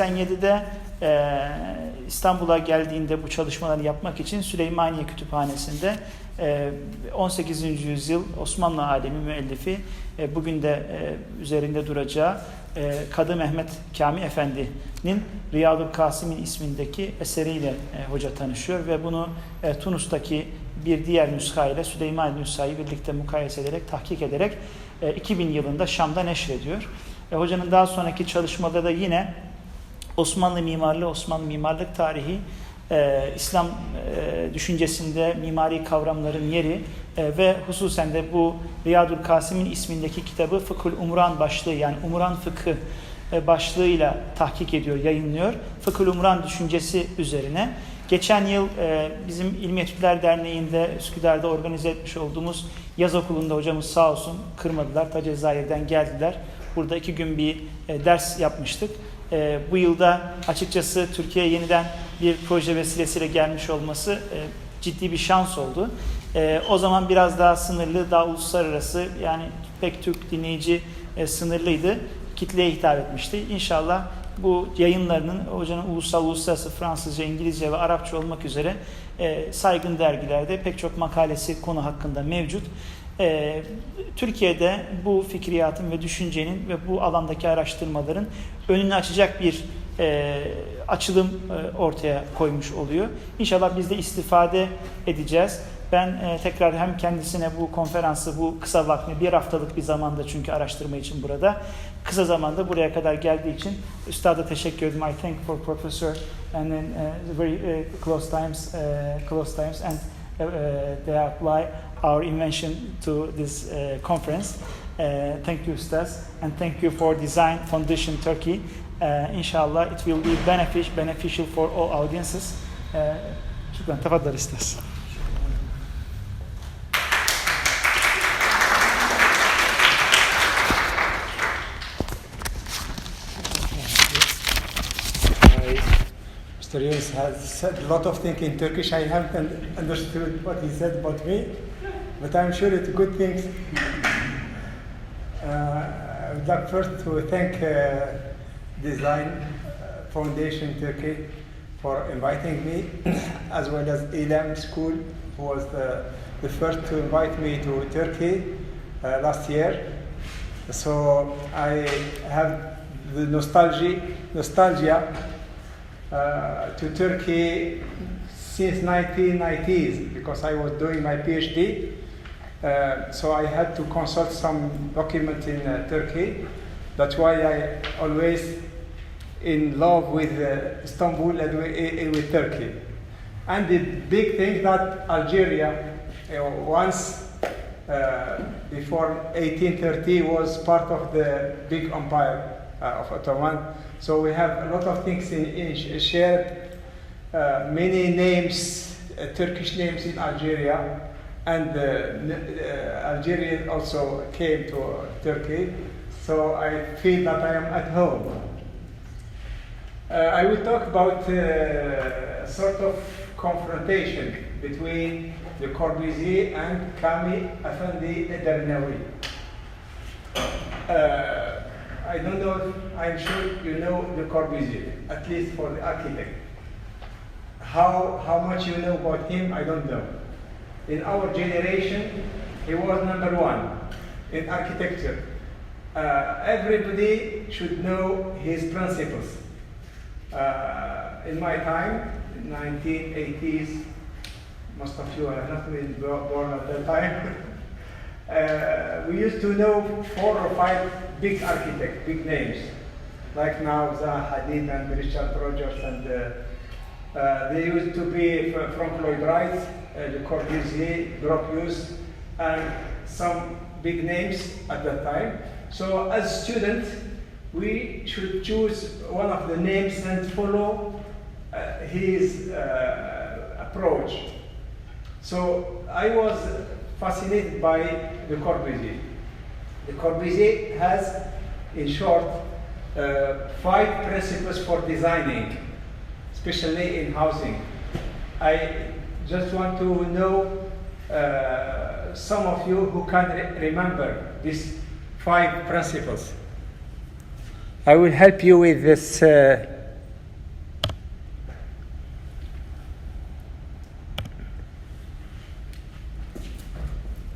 87'de İstanbul'a geldiğinde bu çalışmaları yapmak için Süleymaniye Kütüphanesi'nde 18. yüzyıl Osmanlı alemi müellifi, bugün de üzerinde duracağı Kadı Mehmet Kami Efendi'nin Riyadül Kasim'in ismindeki eseriyle hoca tanışıyor ve bunu Tunus'taki bir diğer nüsha ile Süleymaniye nüshayı birlikte mukayese ederek, tahkik ederek 2000 yılında Şam'da neşrediyor. Hocanın daha sonraki çalışmada da yine Osmanlı mimarlığı, Osmanlı mimarlık tarihi, İslam düşüncesinde mimari kavramların yeri ve hususen de bu Riyadül Kasim'in ismindeki kitabı Fıkhul Umran başlığı, yani Umran fıkhı başlığıyla tahkik ediyor, yayınlıyor. Fıkhul Umran düşüncesi üzerine. Geçen yıl bizim İlmi Etütler Derneği'nde Üsküdar'da organize etmiş olduğumuz yaz okulunda hocamız sağ olsun kırmadılar. Ta Cezayir'den geldiler. Burada 2 gün bir ders yapmıştık. Bu yılda açıkçası Türkiye'ye yeniden bir proje vesilesiyle gelmiş olması ciddi bir şans oldu. O zaman biraz daha sınırlı, daha uluslararası, yani pek Türk dinleyici sınırlıydı. Kitleye hitap etmişti. İnşallah bu yayınlarının hocanın uluslararası Fransızca, İngilizce ve Arapça olmak üzere saygın dergilerde pek çok makalesi konu hakkında mevcut. Türkiye'de bu fikriyatın ve düşüncenin ve bu alandaki araştırmaların önünü açacak bir açılım ortaya koymuş oluyor. İnşallah biz de istifade edeceğiz. Ben tekrar hem kendisine bu konferansı, bu kısa vaktini, 1 haftalık bir zamanda çünkü araştırma için burada, kısa zamanda buraya kadar geldiği için üstada teşekkür ederim. I thank for Professor and then very close times and they apply our invention to this conference. Thank you Ustaz, and thank you for Design Foundation Turkey. Inshallah it will be beneficial for all audiences. Şükran, tafadhal Ustaz. Mr. Yunus has said a lot of things in Turkish. I haven't understood what he said about me, but I'm sure it's good things. I would like first to thank Design Foundation Turkey for inviting me, as well as Elam School, who was the first to invite me to Turkey last year. So I have the nostalgia to Turkey since 1990s, because I was doing my PhD. So I had to consult some documents in Turkey. That's why I always in love with Istanbul and with Turkey. And the big thing that Algeria, once before 1830, was part of the big empire of Ottoman. So we have a lot of things in shared, many names, Turkish names in Algeria, and Algeria also came to Turkey. So I feel that I am at home. I will talk about a sort of confrontation between Le Corbusier and Kami Efendi Edernawi. I don't know, I'm sure you know Le Corbusier, at least for the architect. How much you know about him, I don't know. In our generation, he was #1 in architecture. Everybody should know his principles. In my time, in 1980s, most of you are not been born at that time. We used to know 4 or 5 big architects, big names, like now Zaha Hadid and Richard Rogers, and they used to be Frank Lloyd Wright, Le Corbusier, Gropius, and some big names at that time. So as students, we should choose one of the names and follow his approach. So I was fascinated by Le Corbusier. Le Corbusier has, in short, 5 principles for designing, especially in housing. I just want to know some of you who can remember these 5 principles. I will help you with this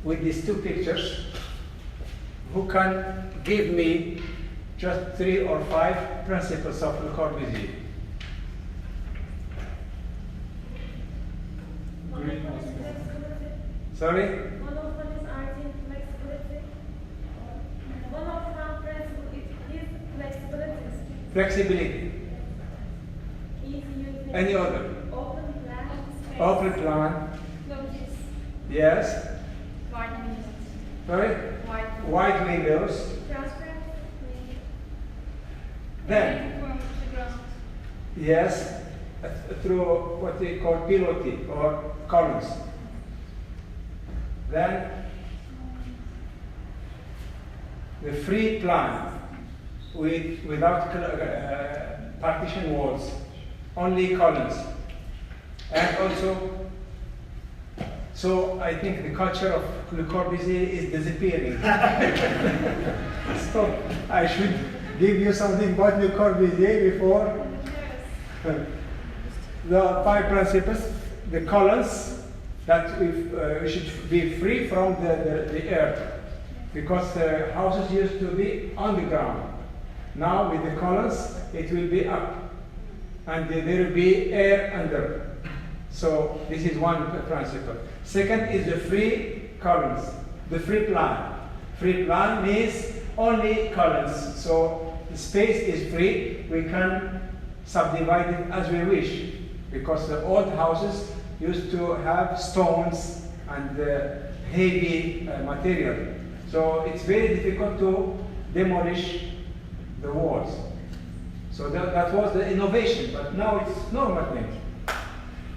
with these two pictures, who can give me just 3 or 5 principles of Le Corbusier? Sorry? One of them is arting flexibility. One of them principle is flexibility. Flexibility. Easy using. Any other? Open plan. Open plan. Notice. Yes. Wide windows. Sorry? Wide windows. Transparent. Then, From the ground. yes, through what they call pilotis or columns. Then, the free plan without partition walls, only columns. And also, so I think the culture of Le Corbusier is disappearing. So I should give you something about Le Corbusier before. The 5 principles, the columns, that we should be free from the earth, because the houses used to be on the ground. Now with the columns, it will be up, and there will be air under. So this is one principle. Second is the free columns, the free plan. Free plan means only columns, so the space is free. We can subdivide it as we wish, because the old houses used to have stones and heavy material. So it's very difficult to demolish the walls. So that was the innovation, but now it's normal thing.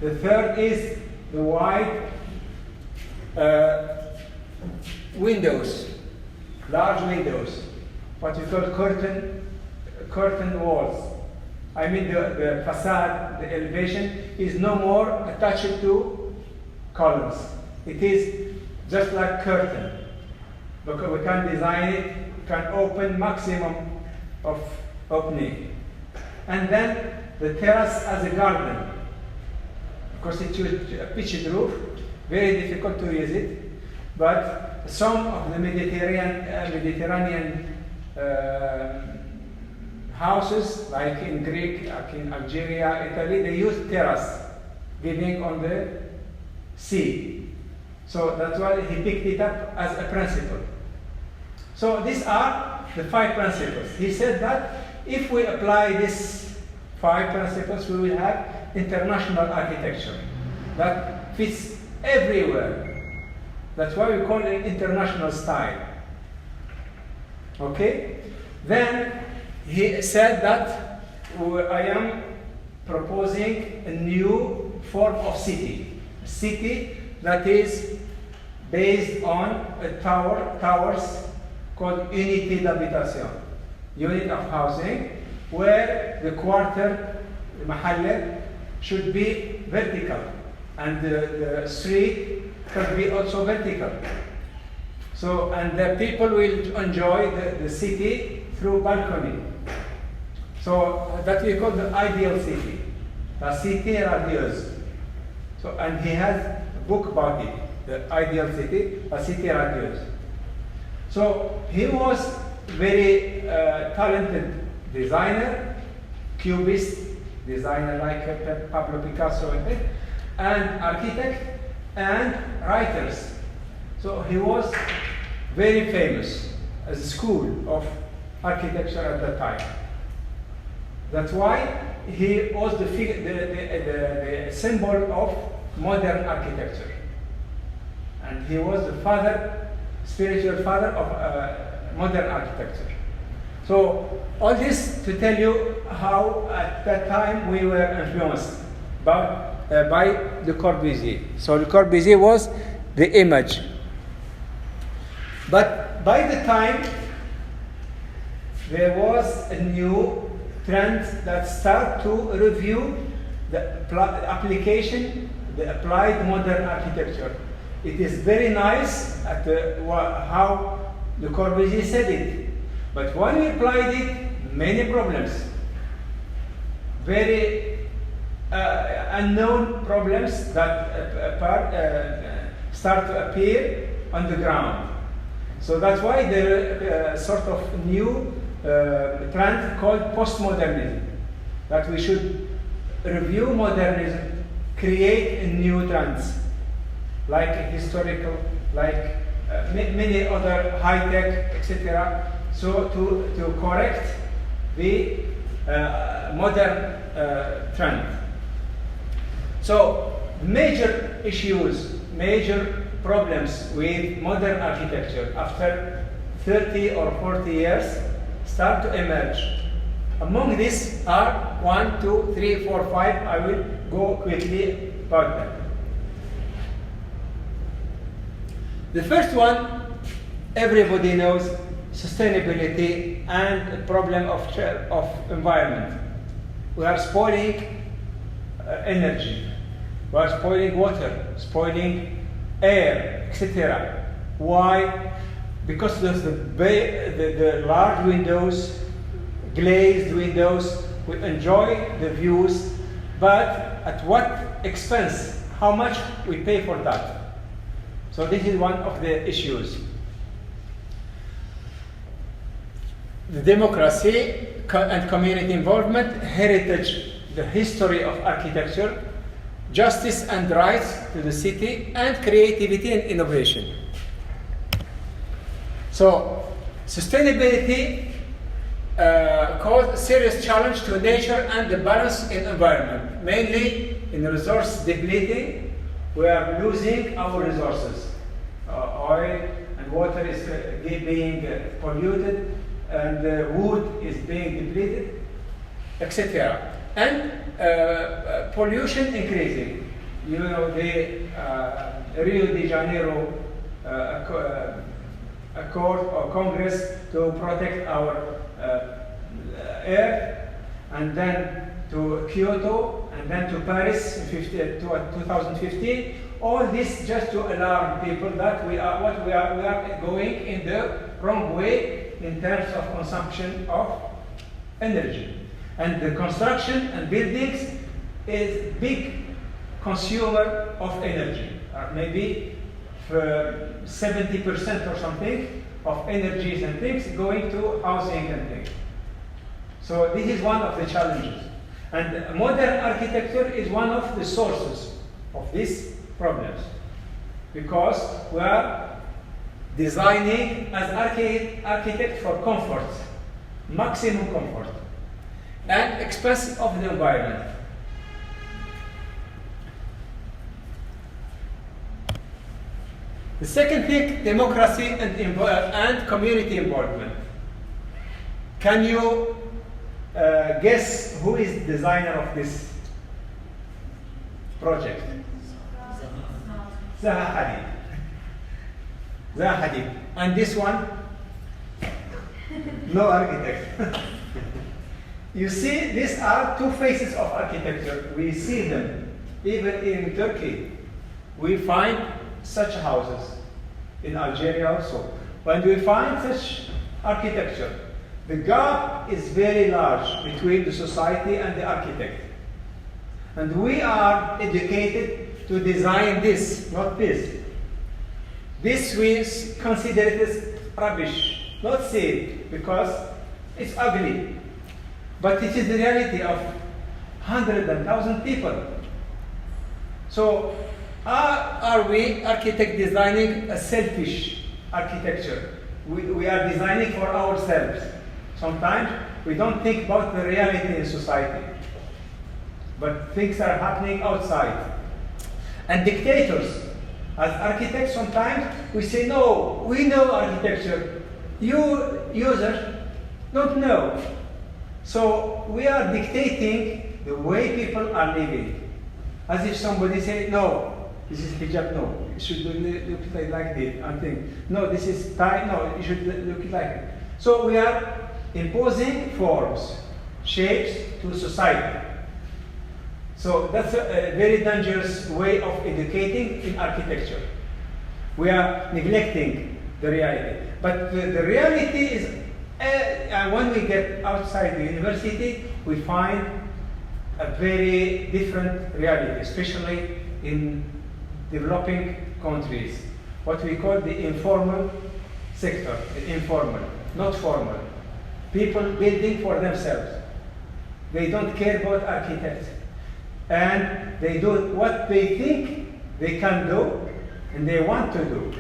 The third is the wide windows, large windows, what we call curtain walls. I mean the facade, the elevation is no more attached to columns. It is just like curtain. Because we can design it, we can open maximum of opening. And then the terrace as a garden. Because it used a pitched roof, very difficult to use it. But some of the Mediterranean houses, like in Greek, like in Algeria, Italy, they use terrace, giving on the sea. So that's why he picked it up as a principle. So these are the 5 principles. He said that if we apply these 5 principles, we will have international architecture that fits everywhere. That's why we call it international style. Okay? Then he said that I am proposing a new form of city. A city that is based on towers called unité d'habitation, unit of housing, where the quarter, the Hayaller, should be vertical, and the street can be also vertical. So, and the people will enjoy the city through balcony. So that we call the ideal city, la cité radieuse. So, and he has a book about it, the ideal city, la cité radieuse. So he was very talented designer, cubist designer like Pablo Picasso and architect and writers. So he was very famous as a school of architecture at that time. That's why he was the symbol of modern architecture. And he was the father, spiritual father of modern architecture. So all this to tell you how at that time we were influenced by Le Corbusier. So Le Corbusier was the image. But by the time there was a new trend that started to review the application, the applied modern architecture. It is very nice at how Le Corbusier said it, but when we applied it, many problems, very unknown problems that start to appear on the ground. So that's why there is sort of new trend called postmodernism, that we should review modernism, create new trends, like historical, like many other high-tech, etc. So to correct the modern trend. So major issues, major problems with modern architecture after 30 or 40 years start to emerge. Among these are 1, 2, 3, 4, 5. I will go quickly about them. The first one, everybody knows, sustainability and the problem of environment. We are spoiling energy, we are spoiling water, spoiling air, etc. Why? Because there's the large windows, glazed windows, we enjoy the views, but at what expense? How much we pay for that? So this is one of the issues. The democracy and community involvement, heritage, the history of architecture, justice and rights to the city, and creativity and innovation. So, sustainability causes a serious challenge to nature and the balance in environment, mainly in resource depleting. We are losing our resources. Oil and water is being polluted, and wood is being depleted, etc. And pollution increasing. You know, the Rio de Janeiro Accord or Congress to protect our air, and then to Kyoto, and then to Paris in 2015. All this just to alarm people that we are going in the wrong way in terms of consumption of energy. And the construction and buildings is big consumer of energy. Maybe for 70% or something of energies and things going to housing and things. So this is one of the challenges. And modern architecture is one of the sources of these problems, because we are designing as architect for comfort, maximum comfort, and expense of the environment. The second thing, democracy and community involvement. Can you guess who is the designer of this project? Zaha Hadid. Zaha Hadid. And this one? No architect. You see, these are two faces of architecture. We see them. Even in Turkey, we find such houses. In Algeria also. When we find such architecture, the gap is very large between the society and the architect. And we are educated to design this, not this. This we consider it as rubbish, not safe, because it's ugly. But it is the reality of hundreds and thousands of people. So, are we architects designing a selfish architecture? We are designing for ourselves. Sometimes we don't think about the reality in society, but things are happening outside. And dictators, as architects, sometimes we say, no, we know architecture. You users don't know. So we are dictating the way people are living. As if somebody say, no, this is hijab, no, it should look like this. I think, no, this is tie, no, it should look like it. So we are imposing forms, shapes to society. So that's a very dangerous way of educating in architecture. We are neglecting the reality. But the reality is, when we get outside the university, we find a very different reality, especially in developing countries. what we call the informal sector, informal, not formal. People building for themselves. They don't care about architects. And they do what they think they can do and they want to do.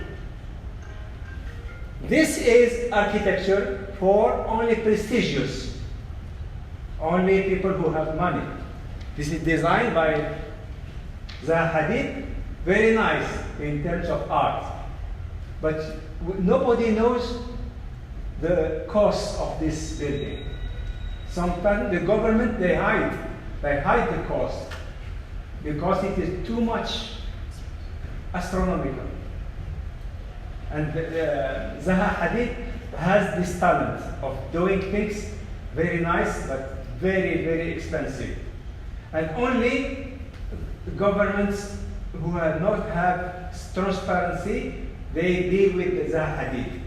This is architecture for only prestigious, only people who have money. This is designed by Zaha Hadid, very nice in terms of art. But nobody knows the cost of this building. Sometimes the government, they hide the cost because it is too much astronomical. And Zaha Hadid has this talent of doing things very nice but very, very expensive. And only governments who have not have transparency, they deal with Zaha Hadid.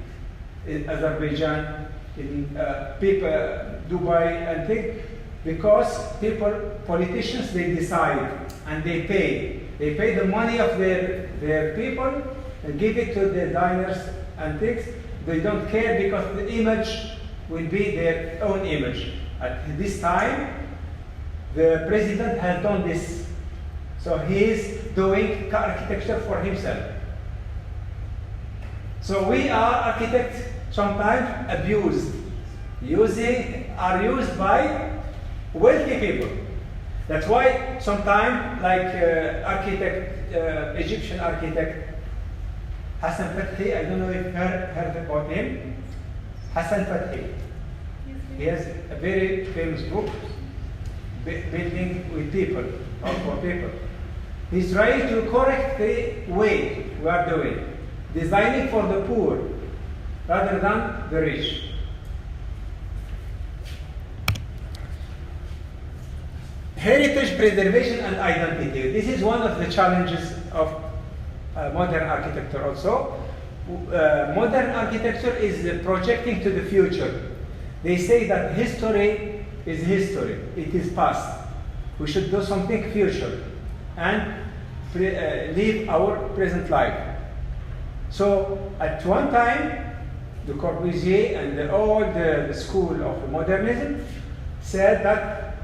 In Azerbaijan, in Dubai and things, because politicians, they decide and they pay. They pay the money of their people and give it to the diners and things. They don't care because the image will be their own image. At this time, the president has done this. So he is doing architecture for himself. So we are architects sometimes abused, are used by wealthy people. That's why sometimes, like Egyptian architect Hassan Fathi, I don't know if you heard about him. Hassan Fathi. He has a very famous book, Building with People, or for people. He's trying to correct the way we are doing, designing for the poor rather than the rich. Heritage preservation and identity. This is one of the challenges of modern architecture also. Modern architecture is projecting to the future. They say that history is history, it is past. We should do something future and live our present life. So at one time, the Corbusier and the school of modernism said that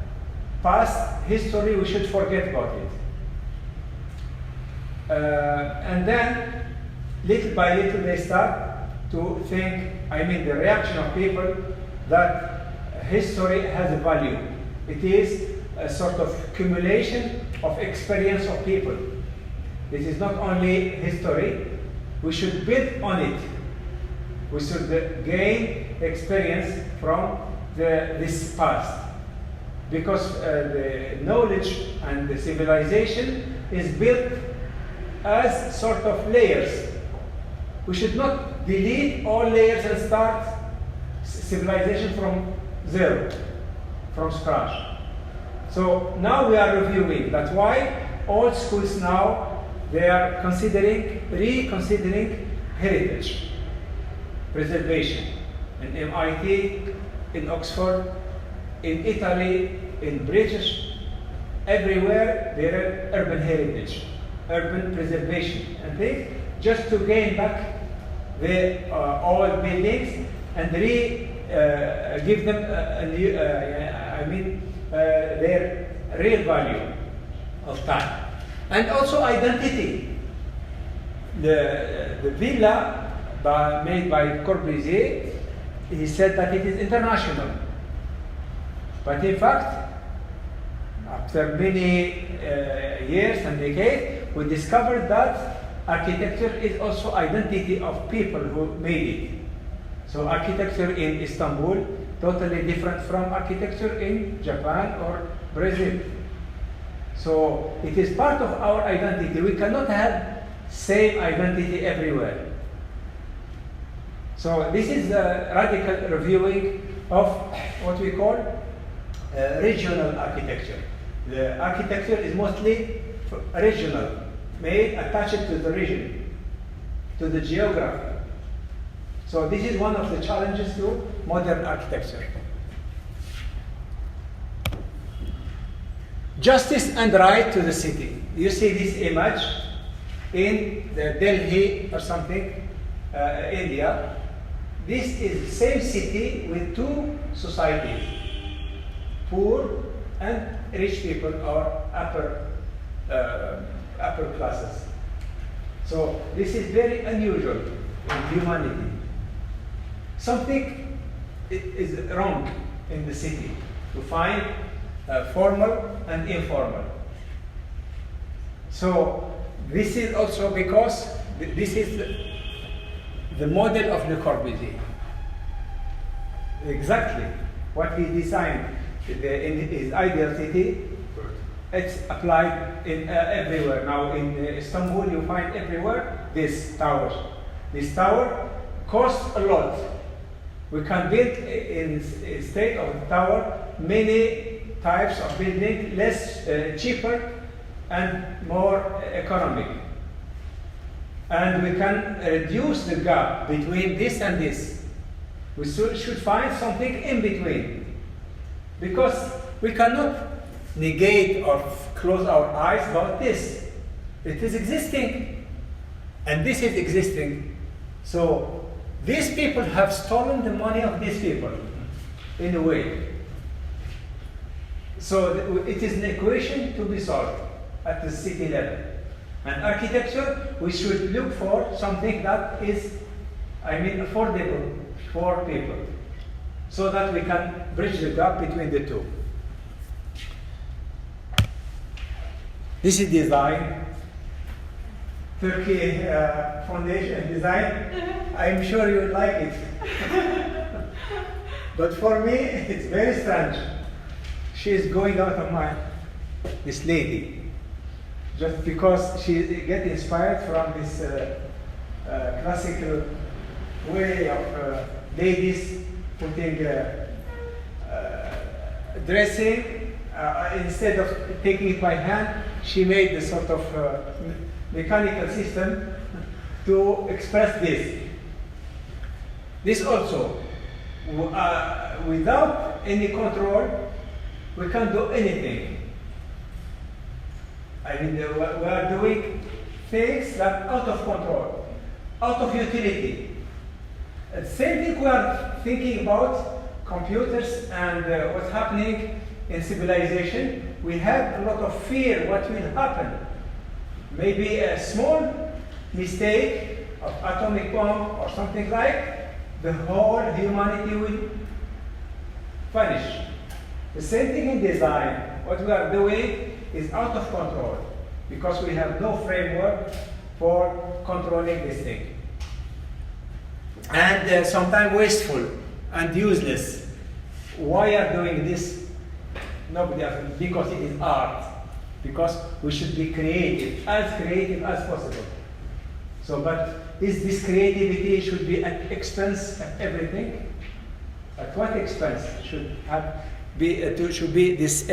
past history, we should forget about it. And then, little by little, they start to think, the reaction of people, that history has a value. It is a sort of accumulation of experience of people. It is not only history, we should build on it. We should gain experience from this past. Because the knowledge and the civilization is built as sort of layers. We should not delete all layers and start civilization from zero, from scratch. So now we are reviewing. That's why all schools now, they are reconsidering heritage, preservation. In MIT, in Oxford, in Italy, in British, everywhere there are urban heritage, urban preservation, and they just to gain back the old buildings and give them a new, their real value of time, and also identity. The villa made by Corbusier, he said that it is international. But in fact, after many years and decades, we discovered that architecture is also identity of people who made it. So architecture in Istanbul, totally different from architecture in Japan or Brazil. So it is part of our identity. We cannot have same identity everywhere. So this is a radical reviewing of what we call regional architecture. The architecture is mostly regional, made attached to the region, to the geography. So this is one of the challenges to modern architecture. Justice and right to the city. You see this image. in the Delhi or something, India. This is the same city with two societies, poor and rich people or upper classes. So this is very unusual in humanity. Something is wrong in the city to find formal and informal. So this is also because this is the model of Le Corbusier. Exactly what he designed in his ideal city, it's applied in everywhere. Now in Istanbul you find everywhere this tower. This tower costs a lot. We can build in state of the tower many types of building, less cheaper and more economic. And we can reduce the gap between this and this. We should find something in between. Because we cannot negate or close our eyes about this. It is existing, and this is existing. So these people have stolen the money of these people, in a way. So it is an equation to be solved at the city level. And architecture, we should look for something that is, affordable for people, so that we can bridge the gap between the two. This is design, Turkey foundation design. I'm sure you would like it. But for me, it's very strange. She is going out of mind, this lady, just because she gets inspired from this classical way of ladies putting dressing. Instead of taking it by hand, she made a sort of mechanical system to express this. This also, without any control, we can't do anything. We are doing things that are out of control, out of utility. The same thing we are thinking about computers and what's happening in civilization. We have a lot of fear what will happen. Maybe a small mistake of atomic bomb or something like, the whole humanity will vanish. The same thing in design. What we are doing is out of control because we have no framework for controlling this thing. And sometimes wasteful and useless. Why are doing this? Nobody has, because it is art. Because we should be creative as possible. So, but is this creativity should be at expense of everything? At what expense should be this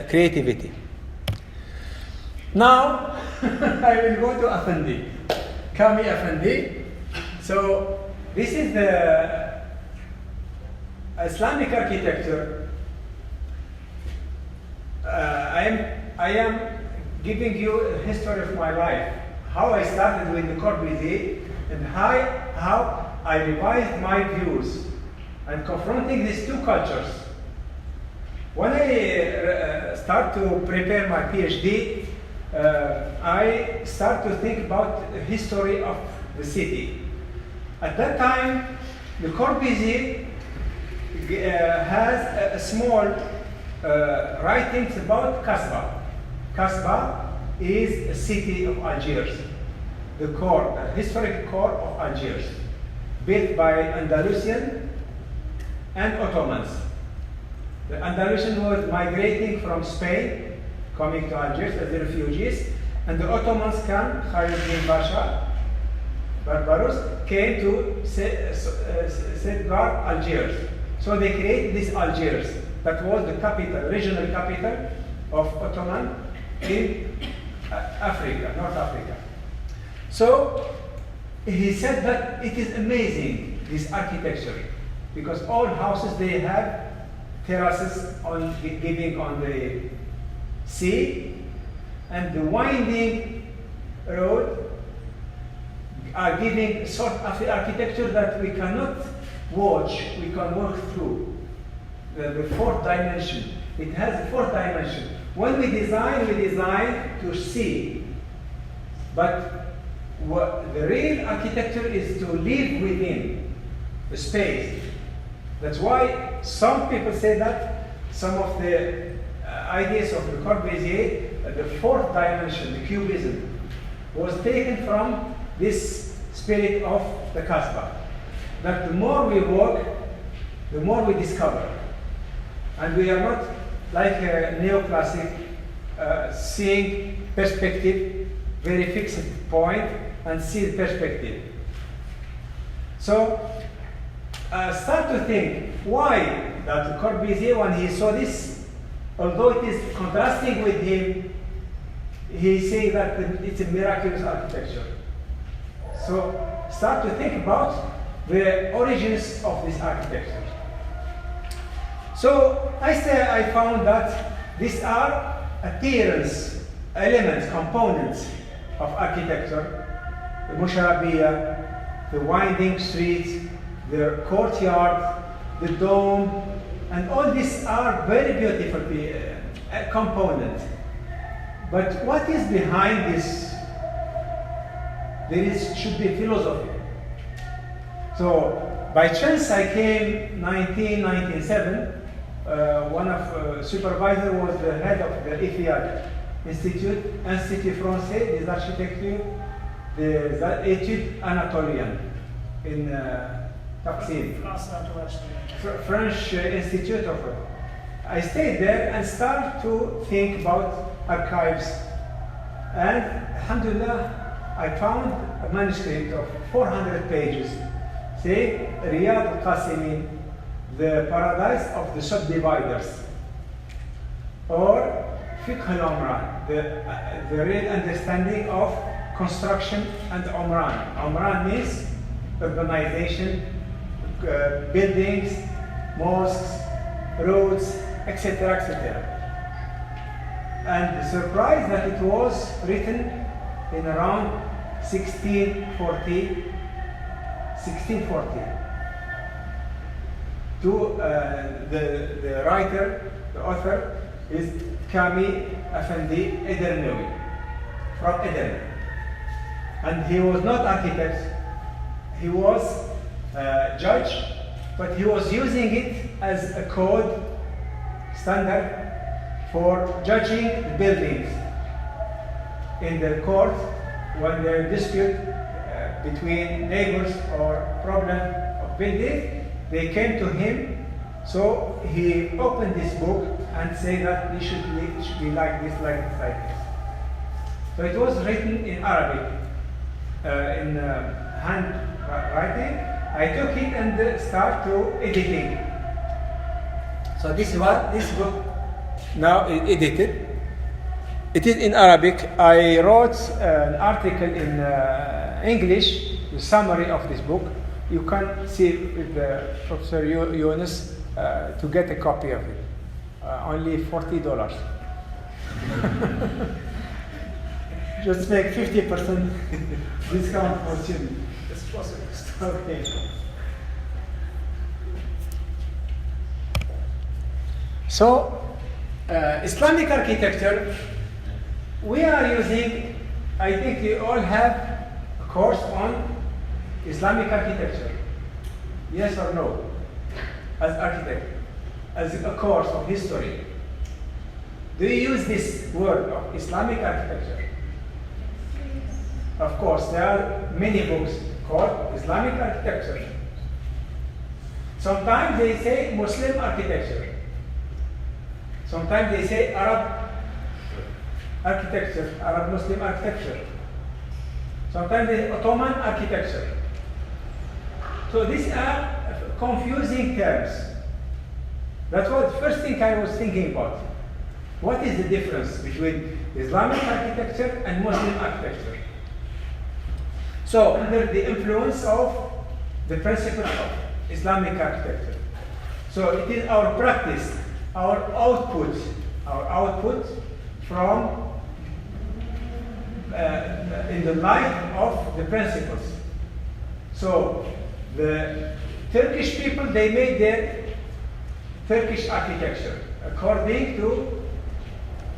creativity? Now, I will go to Effendi, Kami Effendi. So, this is the Islamic architecture. I am giving you a history of my life, how I started with the Corbusier and how I revised my views and confronting these two cultures. When I start to prepare my PhD, I start to think about the history of the city. At that time, the Corbusier has a small writings about Kasbah. Kasbah is a city of Algiers, the historic core of Algiers, built by Andalusian and Ottomans. The Andalusian was migrating from Spain, coming to Algiers as refugees, and the Ottomans came, Khalid bin Pasha, Barbaros, came to safeguard Algiers. So they created this Algiers. That was the capital, regional capital of Ottoman in Africa, North Africa. So he said that it is amazing, this architecture, because all houses they have terraces giving on the sea, and the winding road are giving sort of architecture that we cannot watch, we can work through. The fourth dimension. It has a fourth dimension. When we design to see. But the real architecture is to live within the space. That's why some people say that some of the ideas of Le Corbusier, the fourth dimension, the cubism, was taken from this spirit of the Kasbah. That the more we walk, the more we discover. And we are not like a neoclassic, seeing perspective, very fixed point, and see the perspective. So, start to think why that Corbusier, when he saw this, although it is contrasting with him, he says that it's a miraculous architecture. So, start to think about the origins of this architecture. So, I found that these are appearance, elements, components of architecture. The musharabiyah, the winding streets, the courtyard, the dome, and all these are very beautiful components. But what is behind this? Should be philosophy. So, by chance I came 1997. One of supervisor was the head of the IFIAD Institut Français des Architectures des Études Anatoliennes in Taksim. French Institute of it. I stayed there and started to think about archives. And alhamdulillah, I found a manuscript of 400 pages. Say, Riyad al-Qasimin, the paradise of the subdividers. Or Fiqh al-Umran, the real understanding of construction and Umran. Umran means urbanization, buildings, mosques, roads, etc., etc. And the surprise that it was written in around 1640. The writer, the author, is Kami Effendi Edirnewi from Edirne. And he was not architect, he was a judge, but he was using it as a code standard for judging the buildings in the court when there is dispute between neighbors or problem of building. They came to him, so he opened this book and said that it should be like this, like this, like this. So it was written in Arabic, in handwriting. I took it and started to editing. So this is what this book now is edited. It is in Arabic. I wrote an article in English, the summary of this book. You can see with Professor Yunus to get a copy of it. Only $40. Just make 50% discount for students. It's possible. Okay. So, Islamic architecture, we are using, I think you all have a course on Islamic architecture. Yes or no? As architect, as a course of history. Do you use this word of Islamic architecture? Of course, there are many books called Islamic architecture. Sometimes they say Muslim architecture. Sometimes they say Arab architecture, Arab Muslim architecture. Sometimes they say Ottoman architecture. So these are confusing terms. That's what the first thing I was thinking about. What is the difference between Islamic architecture and Muslim architecture? So, under the influence of the principles of Islamic architecture. So, it is our practice, our output from in the light of the principles. So the Turkish people, they made their Turkish architecture according to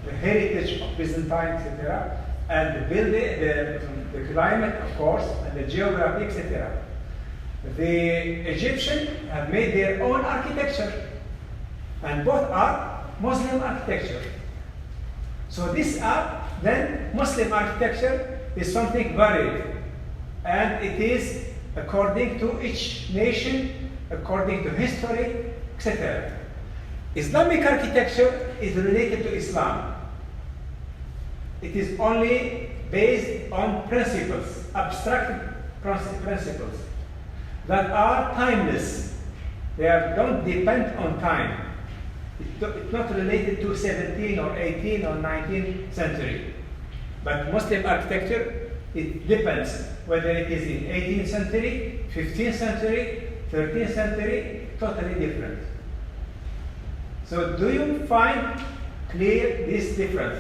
the heritage of Byzantine, etc., and the building, the climate, of course, and the geography, etc. The Egyptians have made their own architecture, and both are Muslim architecture. So this are then Muslim architecture is something varied, and it is according to each nation, according to history, etc. Islamic architecture is related to Islam. It is only based on principles, abstract principles that are timeless. They don't depend on time. It's not related to 17th or 18th or 19th century. But Muslim architecture, it depends whether it is in 18th century, 15th century, 13th century, totally different. So do you find clear this difference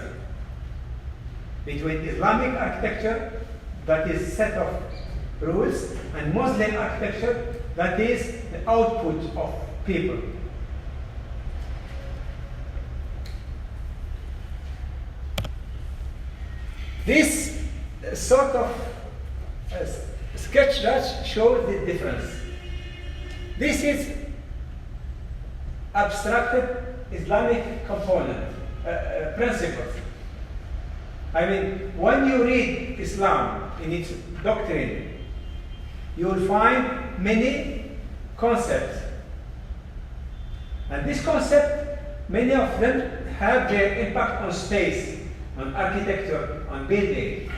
between Islamic architecture, that is set of rules, and Muslim architecture, that is the output of people? This sort of sketch that shows the difference. This is abstracted Islamic component, principles. I mean, when you read Islam in its doctrine, you will find many concepts. And this concept, many of them have their impact on space, on architecture, on building.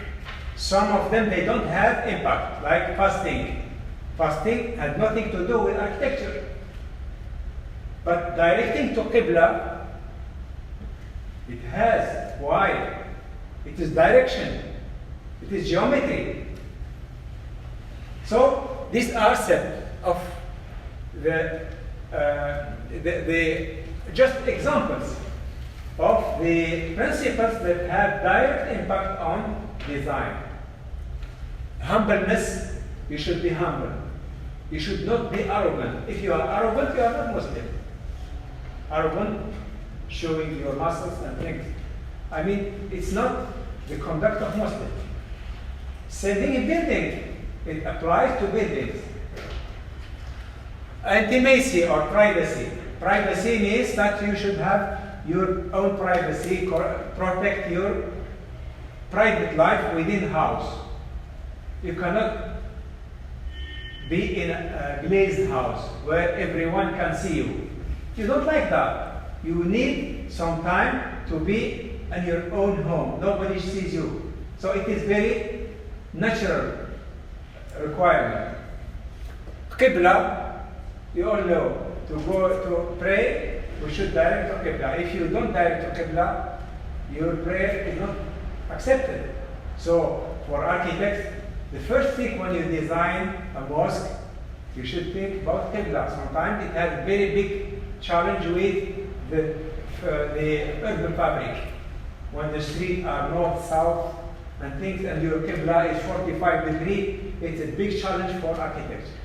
Some of them, they don't have impact, like fasting. Fasting has nothing to do with architecture. But directing to Qibla, it has. Why? It is direction. It is geometry. So these are set of the just examples of the principles that have direct impact on design. Humbleness, you should be humble. You should not be arrogant. If you are arrogant, you are not Muslim. Arrogant, showing your muscles and things. I mean, it's not the conduct of Muslim. Same thing in building. It applies to buildings. Intimacy or privacy. Privacy means that you should have your own privacy, protect your private life within house. You cannot be in a glazed house where everyone can see you. You don't like that. You need some time to be in your own home. Nobody sees you. So it is very natural requirement. Qibla, you all know, to go to pray, we should direct to Qibla. If you don't direct to Qibla, your prayer is not accepted. So for architects, the first thing when you design a mosque, you should think about Qibla. Sometimes it has a very big challenge with the urban fabric. When the streets are north, south, and things, and your Qibla is 45 degrees, it's a big challenge for architecture.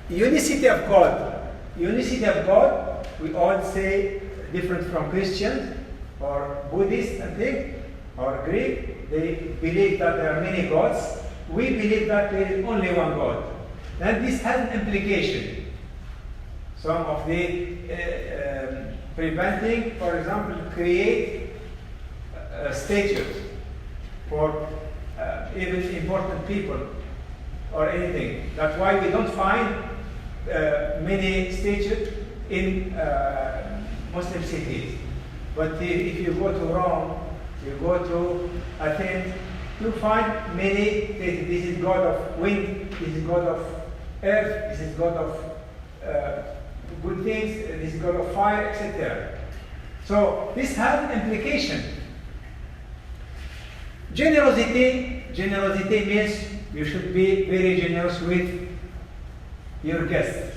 Unicity of God. Unicity of God, we all say, different from Christians or Buddhists and things, or Greek. They believe that there are many gods. We believe that there is only one God. And this has an implication. Some of the preventing, for example, create statues for even important people or anything. That's why we don't find many statues in Muslim cities. But if you go to Rome, you go to Athens, you find many. This is God of wind, this is God of earth, this is God of good things, this is God of fire, etc. So this has implication. Generosity means you should be very generous with your guests.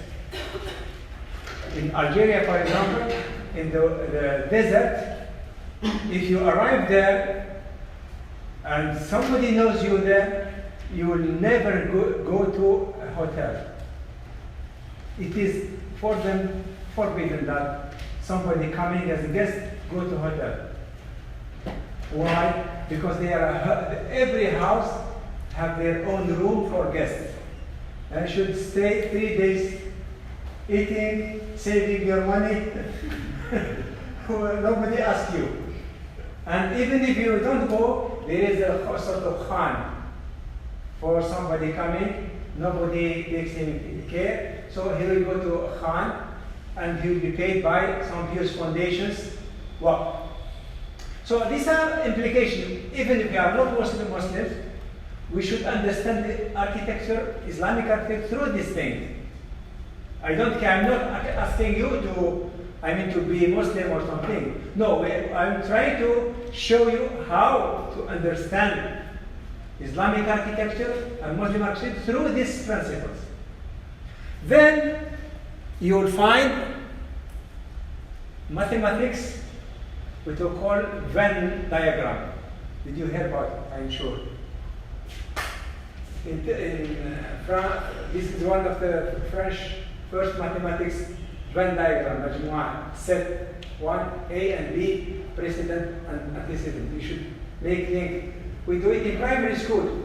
In Algeria, for example, in the desert, if you arrive there and somebody knows you there, you will never go to a hotel. It is for them forbidden that somebody coming as a guest go to hotel. Why? Because every house have their own room for guests. And should stay 3 days eating, saving your money. Nobody asks you. And even if you don't go, there is a sort of khan for somebody coming. Nobody takes him care. So he will go to a khan and he will be paid by some huge foundations. Wow. So these are implications. Even if we are not Muslims, we should understand the architecture, Islamic architecture, through this thing. I'm not asking you to be Muslim or something. No, I'm trying to show you how to understand Islamic architecture and Muslim architecture through these principles. Then you will find mathematics, which we call Venn diagram. Did you hear about it? I'm sure. In France, this is one of the French first mathematics Venn diagram, Majmua, set 1, A and B, precedent and antecedent. You should make link. We do it in primary school.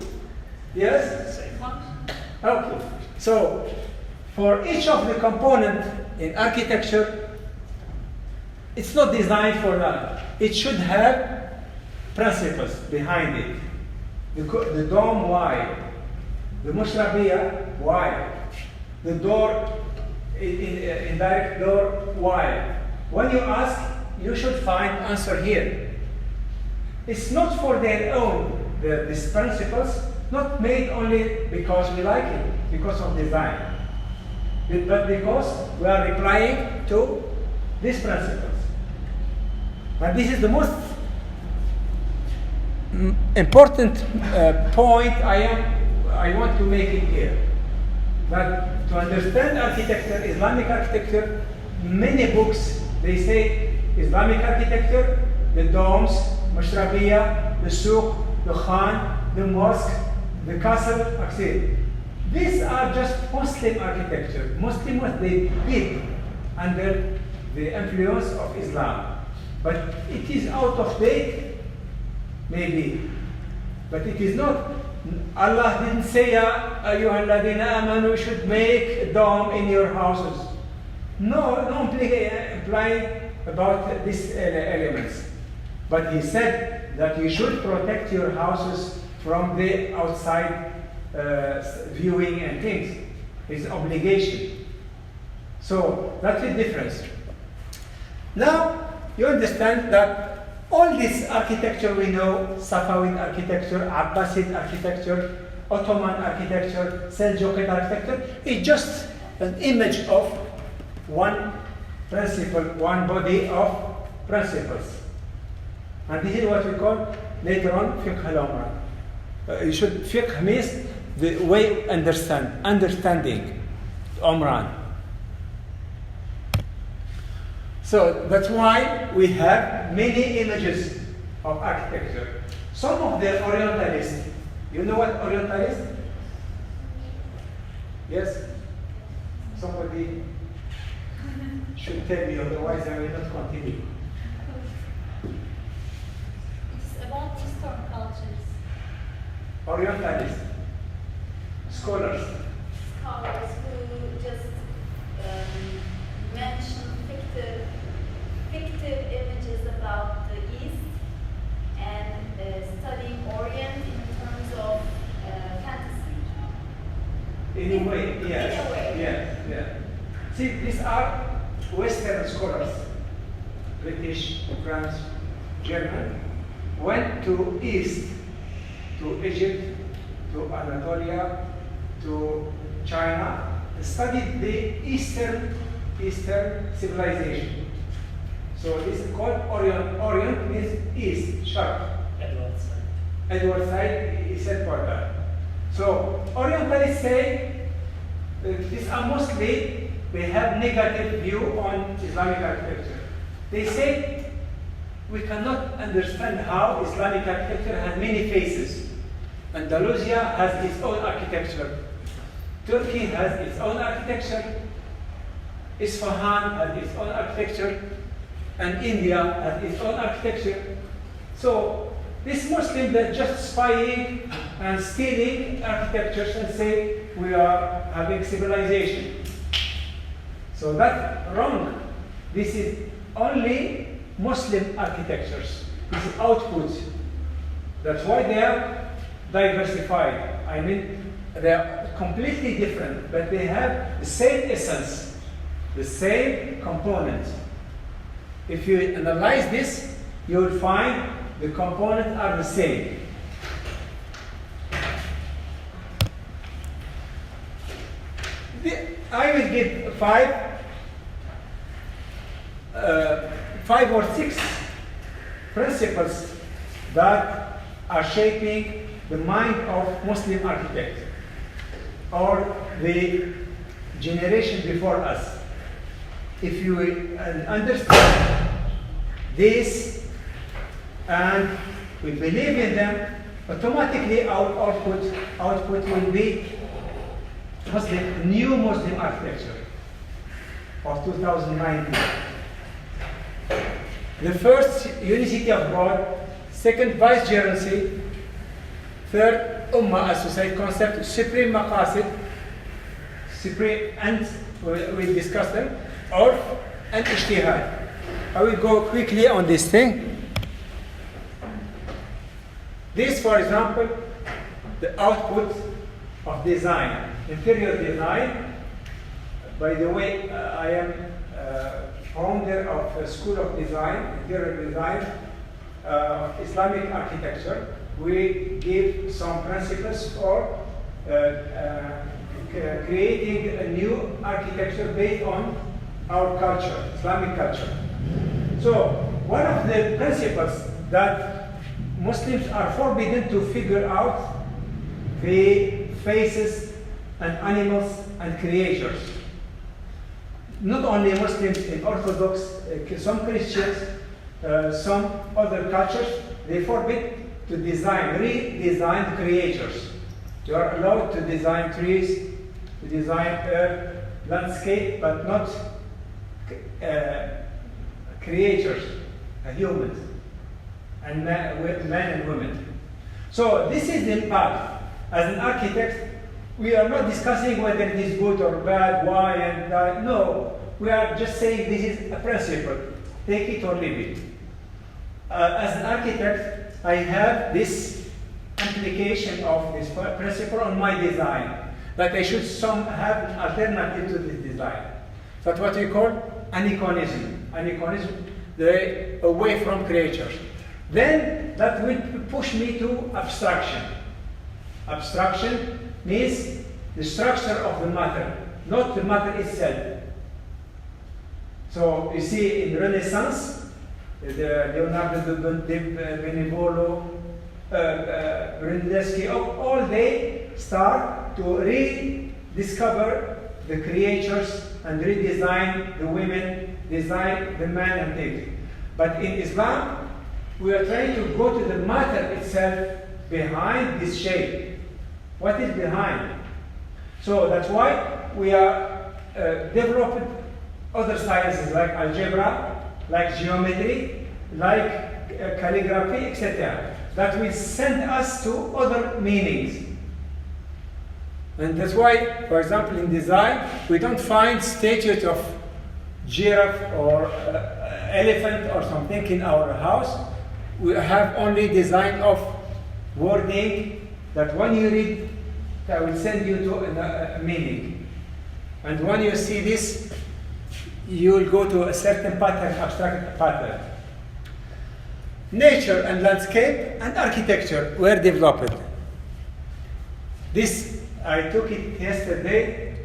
Yes? Okay. So, for each of the components in architecture, it's not designed for that. It should have principles behind it. The dome, why? The mushrabiyah, why? The door, indirect door, why? When you ask, you should find answer here. It's not for their own, these principles, not made only because we like it, because of design, but because we are replying to these principles. And this is the most important point I want to make it here. That to understand architecture, Islamic architecture, many books, they say Islamic architecture, the domes, Mashrabiyah, the souk, the khan, the mosque, the castle, etc. These are just Muslim architecture. Muslims, they did under the influence of Islam. But it is out of date, maybe. But it is not. Allah didn't say, Ya ayyuhalladhina amanu, you should make a dome in your houses. No implying about these elements. But he said that you should protect your houses from the outside viewing and things. It's an obligation. So that's the difference. Now you understand that all this architecture we know, Safavid architecture, Abbasid architecture, Ottoman architecture, Seljuk architecture, is just an image of one principle, one body of principles. And this is what we call later on fiqh al-umrah. Fiqh means the way understanding umrah. So that's why we have many images of architecture. Some of the Orientalists, you know what Orientalist? Yes? Somebody should tell me, otherwise I will not continue. It's about Eastern cultures. Orientalists, scholars. Scholars who just mention fictive images about the East and studying Orient in terms of fantasy. In a way, yes. In a way. Yes. See, these are Western scholars, British, France, German, went to East, to Egypt, to Anatolia, to China, studied the Eastern civilization. So this is called Orient. Orient means East, Sharq. Edward Said, he said for that. So Orientalists say these are mostly, they have negative view on Islamic architecture. They say we cannot understand how Islamic architecture has many faces. Andalusia has its own architecture. Turkey has its own architecture. Isfahan has its own architecture. And India has its own architecture. So this Muslim that just spying and stealing architectures and say we are having civilization. So that's wrong. This is only Muslim architectures. This is output. That's why they are diversified. I mean, they are completely different, but they have the same essence, the same components. If you analyze this, you will find the components are the same. I will give five or six principles that are shaping the mind of Muslim architects or the generation before us. If you understand this and we believe in them, automatically our output will be new Muslim architecture of 2019. The first, unity of God. Second, vicegerency. Third, Ummah as society concept. Supreme maqasid. Supreme, and we discuss them. Urf and ijtihad. I will go quickly on this thing. This, for example, the output of design, interior design. By the way, I am founder of a school of design, interior design, Islamic Architecture. We give some principles for creating a new architecture based on our culture, Islamic culture. So, one of the principles that Muslims are forbidden to figure out the faces and animals and creatures. Not only Muslims in Orthodox, some Christians, some other cultures, they forbid to redesign creatures. You are allowed to design trees, to design landscape, but not creatures, humans, and men and women. So this is the impact. As an architect, we are not discussing whether it is good or bad, why and that. No, we are just saying this is a principle. Take it or leave it. As an architect, I have this implication of this principle on my design, that I should have an alternative to this design. That's what we call aniconism. Aniconism, away from creatures. Then that will push me to abstraction. Abstraction means the structure of the matter, not the matter itself. So you see in Renaissance, Leonardo da Benevolo, Brunelleschi, all they start to rediscover the creatures and redesign the women, design the man and things. But in Islam, we are trying to go to the matter itself behind this shape. What is behind? So that's why we are developing other sciences like algebra, like geometry, like calligraphy, etc. That will send us to other meanings. And that's why, for example, in design, we don't find statues of giraffe or elephant or something in our house. We have only design of wording that when you read, that will send you to a meaning. And when you see this, you will go to a certain pattern, abstract pattern. Nature and landscape and architecture were developed. This, I took it yesterday,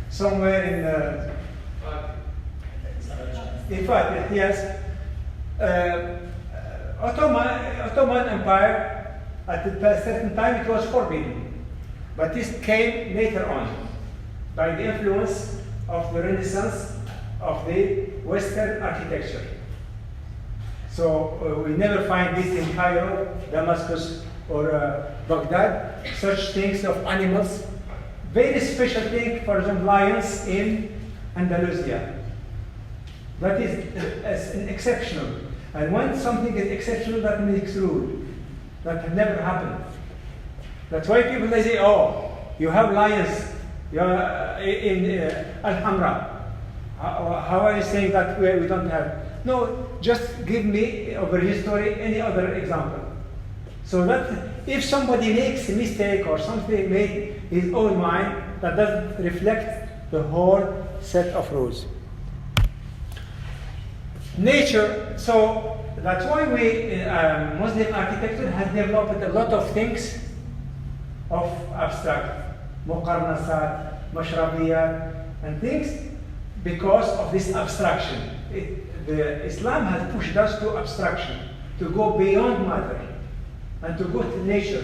somewhere in fact, yes. Ottoman Empire, at a certain time it was forbidden. But this came later on, by the influence of the Renaissance of the Western architecture. So we never find this in Cairo, Damascus, or Baghdad, such things of animals. Very special thing, for example, lions in Andalusia. That is an exceptional. And when something is exceptional, that makes rule. That never happened. That's why people they say, oh, you have lions in Al-Hamra. How are you saying that we don't have? No, just give me over history any other example. So that if somebody makes a mistake or something made his own mind, that doesn't reflect the whole set of rules. Nature, so that's why we, Muslim architecture has developed a lot of things of abstract, muqarnasat, mashrabiyat, and things because of this abstraction. Islam has pushed us to abstraction, to go beyond matter, and to go to nature.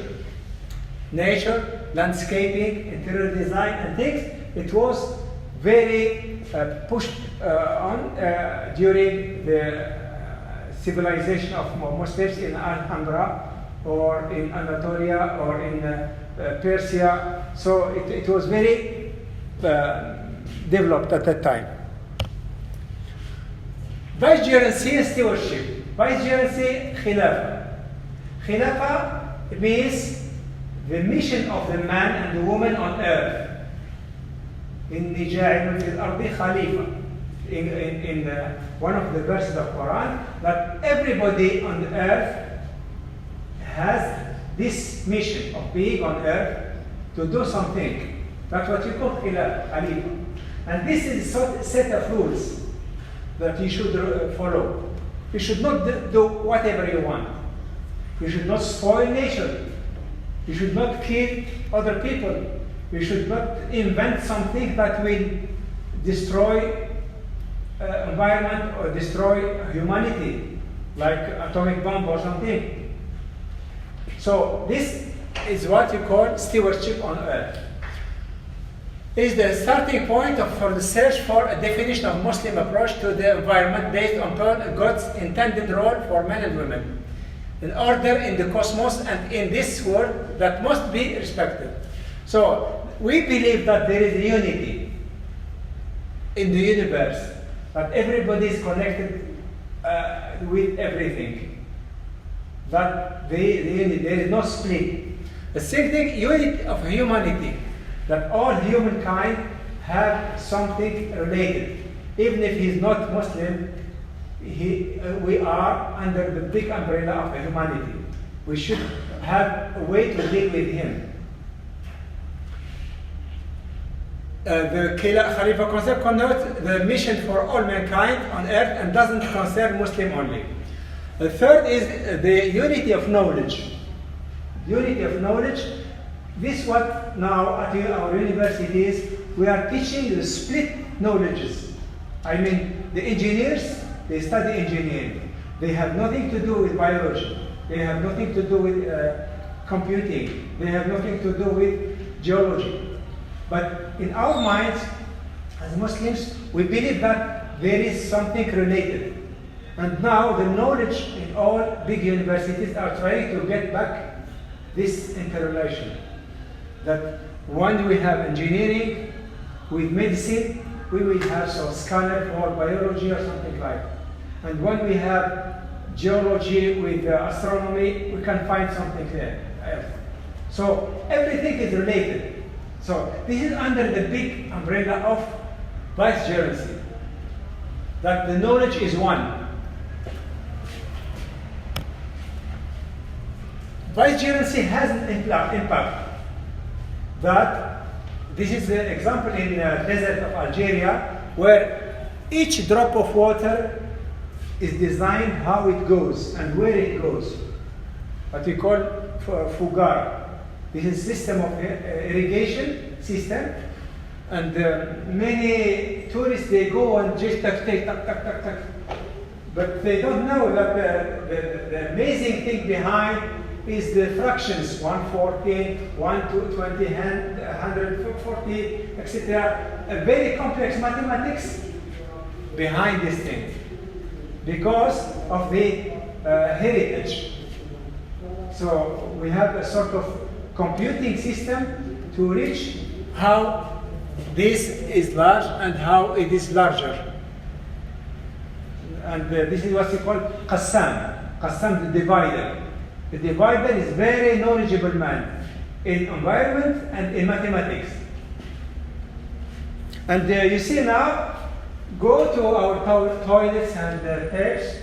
Nature, landscaping, interior design, and things, it was very pushed on during the civilization of Muslims in Alhambra, or in Anatolia, or in Persia. So it was very developed at that time. Vicegerency and stewardship. Vicegerency, Khilafah. Khilafah means the mission of the man and the woman on earth. إِنِّي جَاعِلٌ فِي الْأَرْضِ خَلِيفَةً. In one of the verses of Quran, that everybody on the earth has this mission of being on earth to do something. That's what you call Khalifa. And this is a set of rules that you should follow. You should not do whatever you want. You should not spoil nature. You should not kill other people. You should not invent something that will destroy environment or destroy humanity, like atomic bomb or something. So this is what you call stewardship on earth. It is the starting point for the search for a definition of Muslim approach to the environment based on God's intended role for men and women, an order in the cosmos and in this world that must be respected. So we believe that there is unity in the universe, that everybody is connected with everything, that there is no split. The same thing, unity of humanity, that all humankind have something related. Even if he's not Muslim, we are under the big umbrella of humanity. We should have a way to deal with him. The Khalifa concept connotes the mission for all mankind on earth and doesn't concern Muslim only. The third is the unity of knowledge. Unity of knowledge. This what now at our universities we are teaching the split knowledges. I mean the engineers, they study engineering. They have nothing to do with biology. They have nothing to do with computing. They have nothing to do with geology. But in our minds, as Muslims, we believe that there is something related. And now the knowledge in all big universities are trying to get back this interrelation. That when we have engineering with medicine, we will have some scanner for biology or something like that. And when we have geology with astronomy, we can find something there. So everything is related. So this is under the big umbrella of vicegerency, that the knowledge is one. Vicegerency has an impact. That this is the example in the desert of Algeria, where each drop of water is designed how it goes and where it goes. What we call fugar. This is a system of irrigation system, and many tourists they go and just take but they don't know that the amazing thing behind is the fractions 140, 120, 140, etc. A very complex mathematics behind this thing because of the heritage. So we have a sort of computing system to reach how this is large and how it is larger. And this is what we call Qassam. Qassam, the divider. The divider is very knowledgeable man in environment and in mathematics. And you see now, go to our toilets and taps.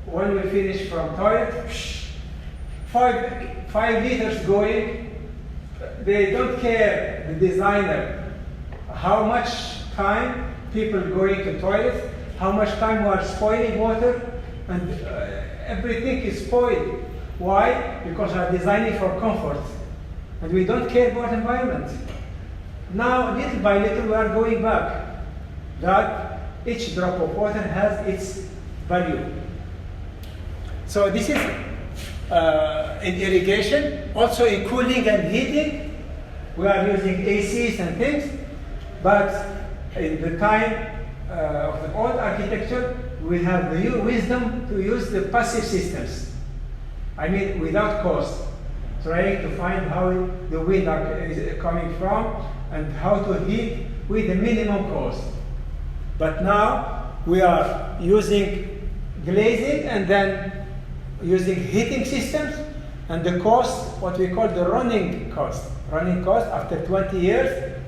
When we finish from toilet, 5 liters going. They don't care, the designer, how much time people going to toilet, how much time we are spoiling water, and everything is spoiled. Why? Because we are designing for comfort, and we don't care about environment. Now, little by little, we are going back. That each drop of water has its value. So this is in irrigation, also in cooling and heating. We are using ACs and things, but in the time of the old architecture, we have the wisdom to use the passive systems. I mean, without cost, trying to find how the wind is coming from and how to heat with the minimum cost. But now we are using glazing and then using heating systems, and the cost, what we call the running cost. Running cost, after 20 years,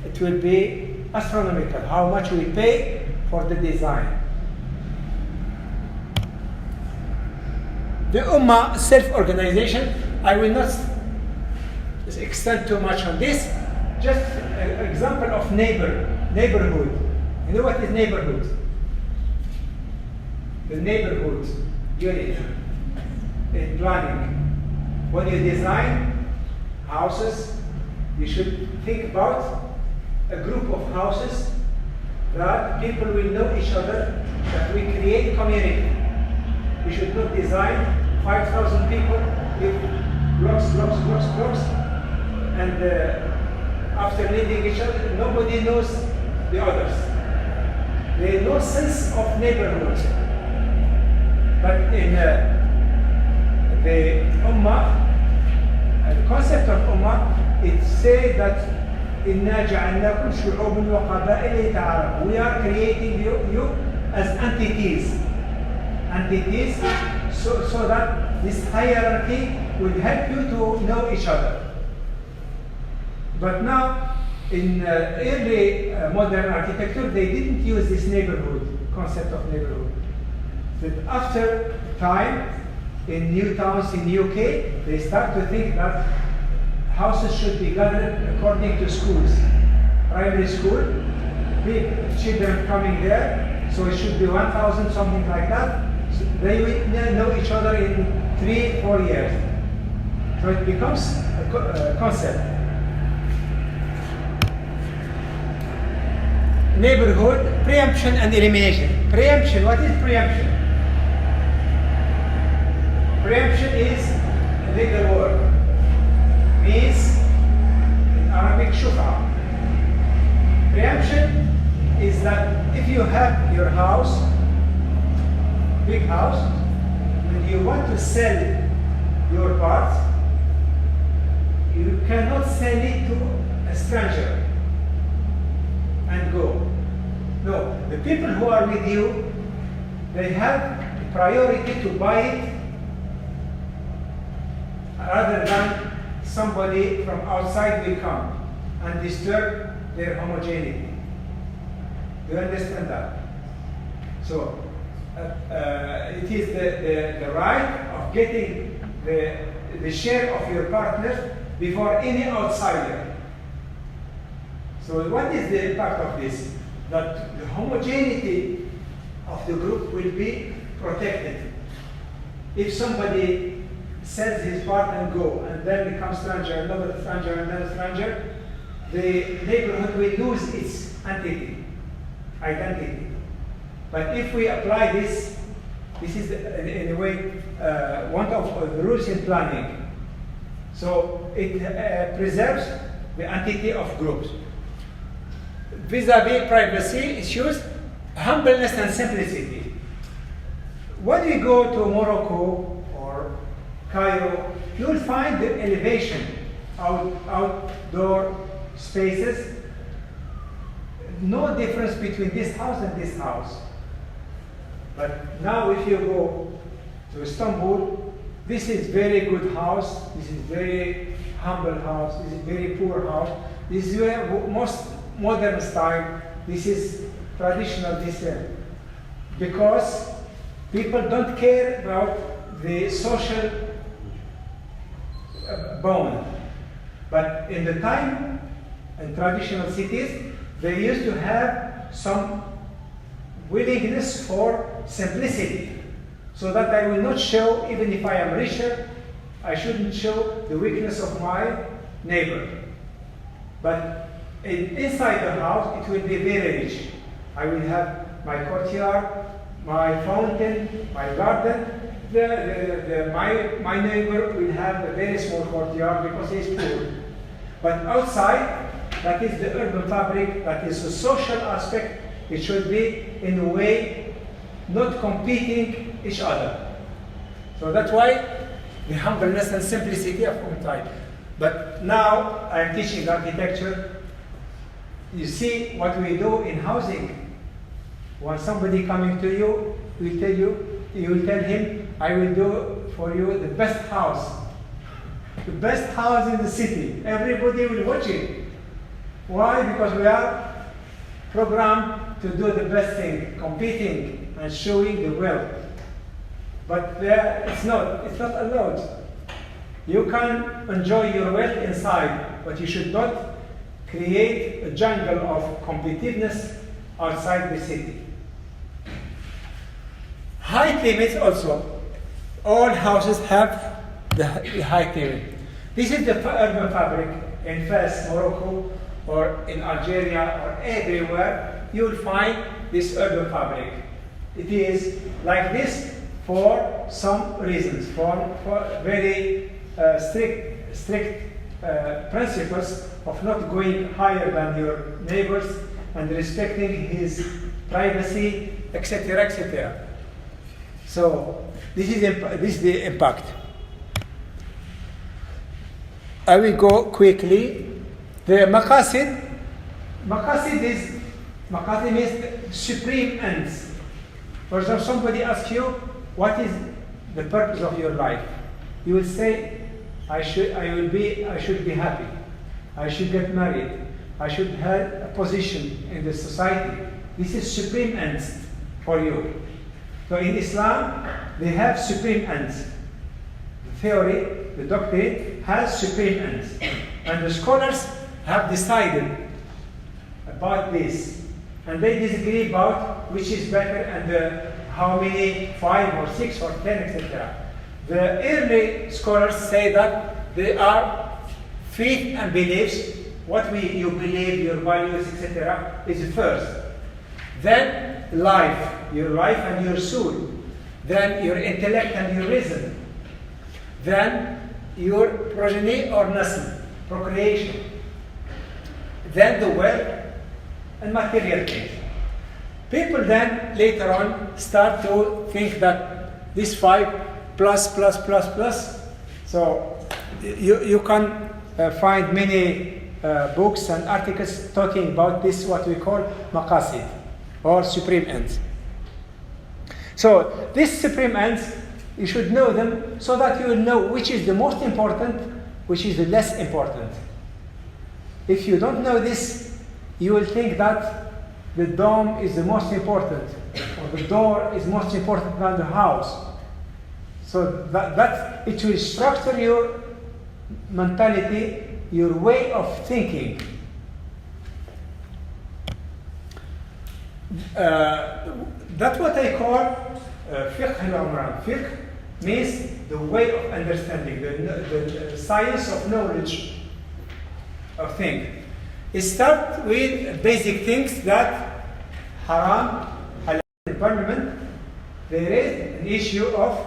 it will be astronomical, how much we pay for the design. The Ummah self-organization, I will not extend too much on this, just an example of neighborhood. You know what is neighborhood? The neighborhood unit in planning. When you design houses, you should think about a group of houses that people will know each other, that we create community. We should not design 5,000 people with blocks, and after living each other, nobody knows the others. There is no sense of neighborhood. But in the Ummah, the concept of Ummah, it says that إِنَّا جَعَلْنَاكُمْ شُعُوبًا وَقَبَائِلَ لِتَعَارَفُوا. We are creating you as entities, so that this hierarchy will help you to know each other. But now, in early modern architecture, they didn't use this concept of neighborhood. But after time, in new towns in UK, they start to think that houses should be gathered according to schools. Primary school, big children coming there, so it should be 1,000, something like that. So they will know each other in 3-4 years. So it becomes a concept. Neighborhood, preemption and elimination. Preemption, what is preemption? Preemption is a legal word. Means in Arabic shufa. Preemption is that if you have your house, big house, and you want to sell your parts, you cannot sell it to a stranger and go. No, the people who are with you, they have the priority to buy it rather than somebody from outside will come and disturb their homogeneity. Do you understand that? So it is the right of getting the share of your partner before any outsider. So what is the impact of this? That the homogeneity of the group will be protected. If somebody sells his part and go, and then becomes stranger, another stranger, and then stranger, the neighborhood will lose its identity. But if we apply this is in a way one of the rules in planning. So it preserves the entity of groups. Vis-a-vis privacy issues, humbleness and simplicity. When we go to Morocco or Cairo, you will find the elevation, outdoor spaces. No difference between this house and this house. But now if you go to Istanbul, this is very good house, this is very humble house, this is very poor house, this is most modern style, this is traditional design. Because people don't care about the social bond. But in the time, in traditional cities, they used to have some willingness for simplicity. So that I will not show, even if I am richer, I shouldn't show the weakness of my neighbor. But inside the house, it will be very rich. I will have my courtyard, my fountain, my garden. My neighbor will have a very small courtyard because he is poor. But outside, that is the urban fabric, that is the social aspect. It should be, in a way, not competing each other. So that's why the humbleness and simplicity of Untitled. But now I am teaching architecture. You see what we do in housing. When somebody coming to you will tell you, you will tell him, I will do for you the best house. The best house in the city. Everybody will watch it. Why? Because we are programmed to do the best thing, competing and showing the wealth. But it's not allowed. You can enjoy your wealth inside, but you should not create a jungle of competitiveness outside the city. Height limits also. All houses have the height limit. This is the urban fabric in Fez, Morocco, or in Algeria, or everywhere. You will find this urban fabric. It is like this for some reasons, for very strict principles of not going higher than your neighbors and respecting his privacy, etc., etc. So this is the impact. I will go quickly. The maqasid means supreme ends. For example, somebody asks you, what is the purpose of your life? You will say, I should be happy. I should get married. I should have a position in the society. This is supreme ends for you. So in Islam, they have supreme ends. The theory, the doctrine has supreme ends. And the scholars have decided about this. And they disagree about which is better and how many, 5 or 6 or 10, etc. The early scholars say that they are faith and beliefs, what you believe, your values, etc., is first. Then life, your life and your soul. Then your intellect and your reason. Then your progeny or nasl, procreation. Then the wealth and material things. People then later on start to think that this 5 plus. So you can find many books and articles talking about this, what we call maqasid, or supreme ends. So these supreme ends, you should know them so that you will know which is the most important, which is the less important. If you don't know this, you will think that the dome is the most important, or the door is most important than the house. So that it will structure your mentality, your way of thinking. That's what I call fiqh al-umran. Fiqh means the way of understanding, the science of knowledge of things. It starts with basic things that haram, halal, in parliament. There is an issue of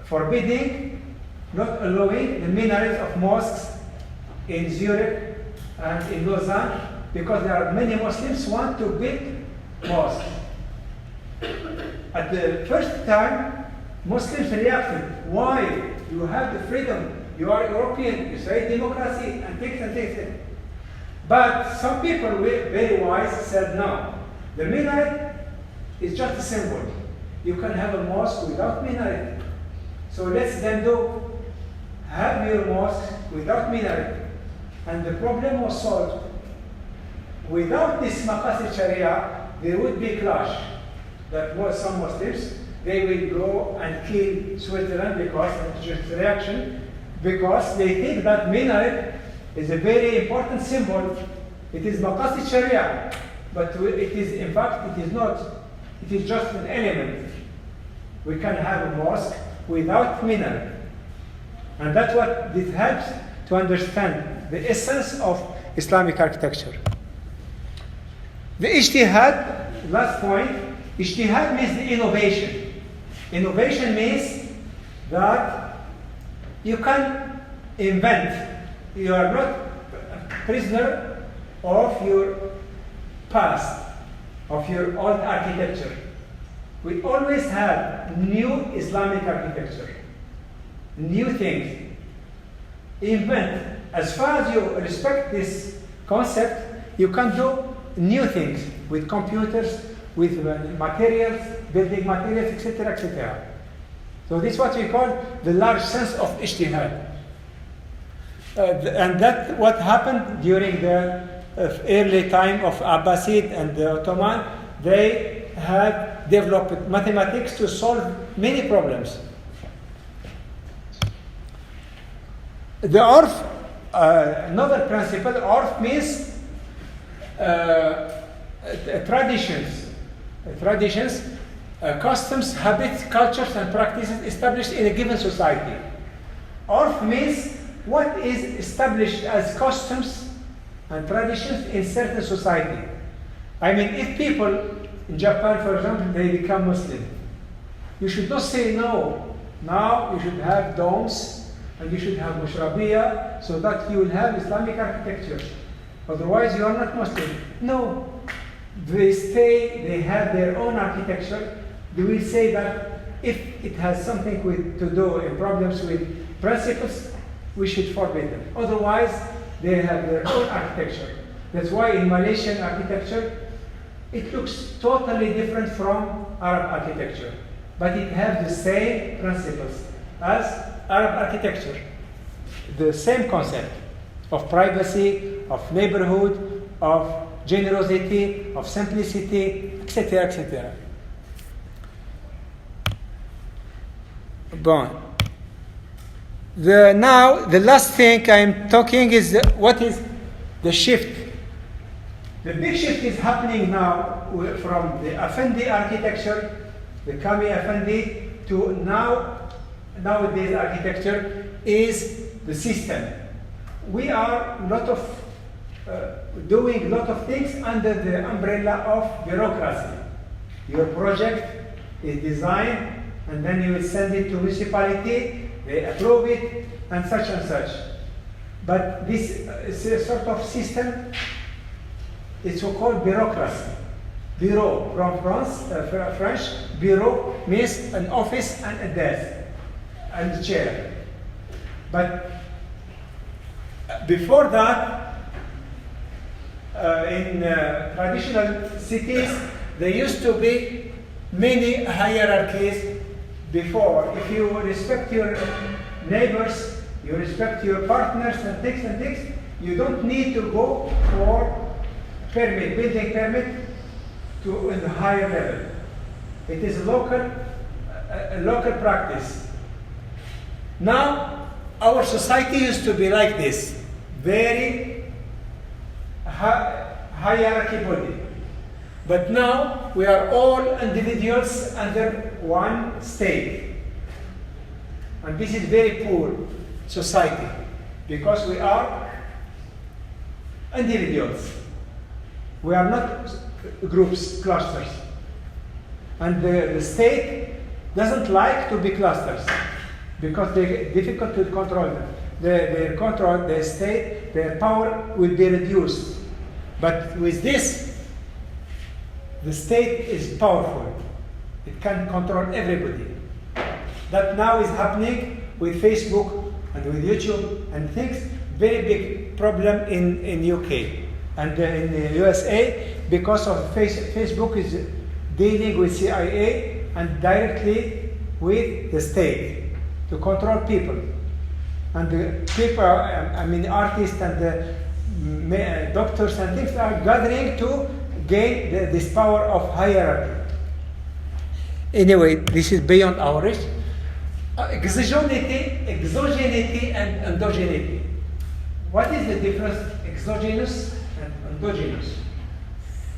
forbidding, not allowing the minarets of mosques in Zurich and in Lausanne, because there are many Muslims who want to build mosques. At the first time, Muslims reacted. Why? You have the freedom You are European, you say democracy, and things and things. But some people, very wise, said no. The minaret is just a symbol. You can have a mosque without minaret. So let's then have your mosque without minaret. And the problem was solved. Without this maqasid sharia, there would be clash. That was some Muslims, they will go and kill Switzerland because of just reaction, because they think that minaret is a very important symbol. It is maqasid sharia, but it is, in fact, it is not. It is just an element. We can have a mosque without minaret. And that's what this helps to understand the essence of Islamic architecture. The ijtihad, last point, ijtihad means the innovation. Innovation means that you can invent. You are not a prisoner of your past, of your old architecture. We always have new Islamic architecture, new things. Invent. As far as you respect this concept, you can do new things with computers, with materials, building materials, etc., etc. So this is what we call the large sense of ijtihad. And that what happened during the early time of Abbasid and the Ottoman. They had developed mathematics to solve many problems. The Urf, another principle, Urf means traditions, customs, habits, cultures, and practices established in a given society. Urf means what is established as customs and traditions in certain society. I mean, if people in Japan, for example, they become Muslim, you should not say no. Now you should have domes and you should have mushrabiyah so that you will have Islamic architecture. Otherwise, you are not Muslim. No. They have their own architecture. They will say that if it has something to do in problems with principles, we should forbid them. Otherwise, they have their own architecture. That's why in Malaysian architecture, it looks totally different from Arab architecture. But it has the same principles as Arab architecture. The same concept of privacy, of neighborhood, of generosity, of simplicity, etc., etc. Bon. Now, the last thing I'm talking is what is the shift. The big shift is happening now from the Effendi architecture, the Kami Effendi, to nowadays architecture is the system. We are doing a lot of things under the umbrella of bureaucracy. Your project is designed, and then you will send it to municipality, they approve it, and such. But this sort of system is so-called bureaucracy. Bureau, from French, bureau means an office and a desk and a chair. But before that, in traditional cities, there used to be many hierarchies before. If you respect your neighbors, you respect your partners and things, you don't need to go for building permit to the higher level. It is a local practice. Now, our society used to be like this, very hierarchy body. But now, we are all individuals under one state. And this is very poor society, because we are individuals. We are not groups, clusters. And the state doesn't like to be clusters because they're difficult to control them. Their control, their state, their power will be reduced. But with this, the state is powerful. It can control everybody. That now is happening with Facebook, and with YouTube and things. Very big problem in UK and in the USA because of Facebook is dealing with CIA and directly with the state to control people. And the people, I mean artists and the doctors and things are gathering to gain this power of hierarchy. Anyway, this is beyond our reach. Exogeneity and endogeneity. What is the difference exogenous and endogenous?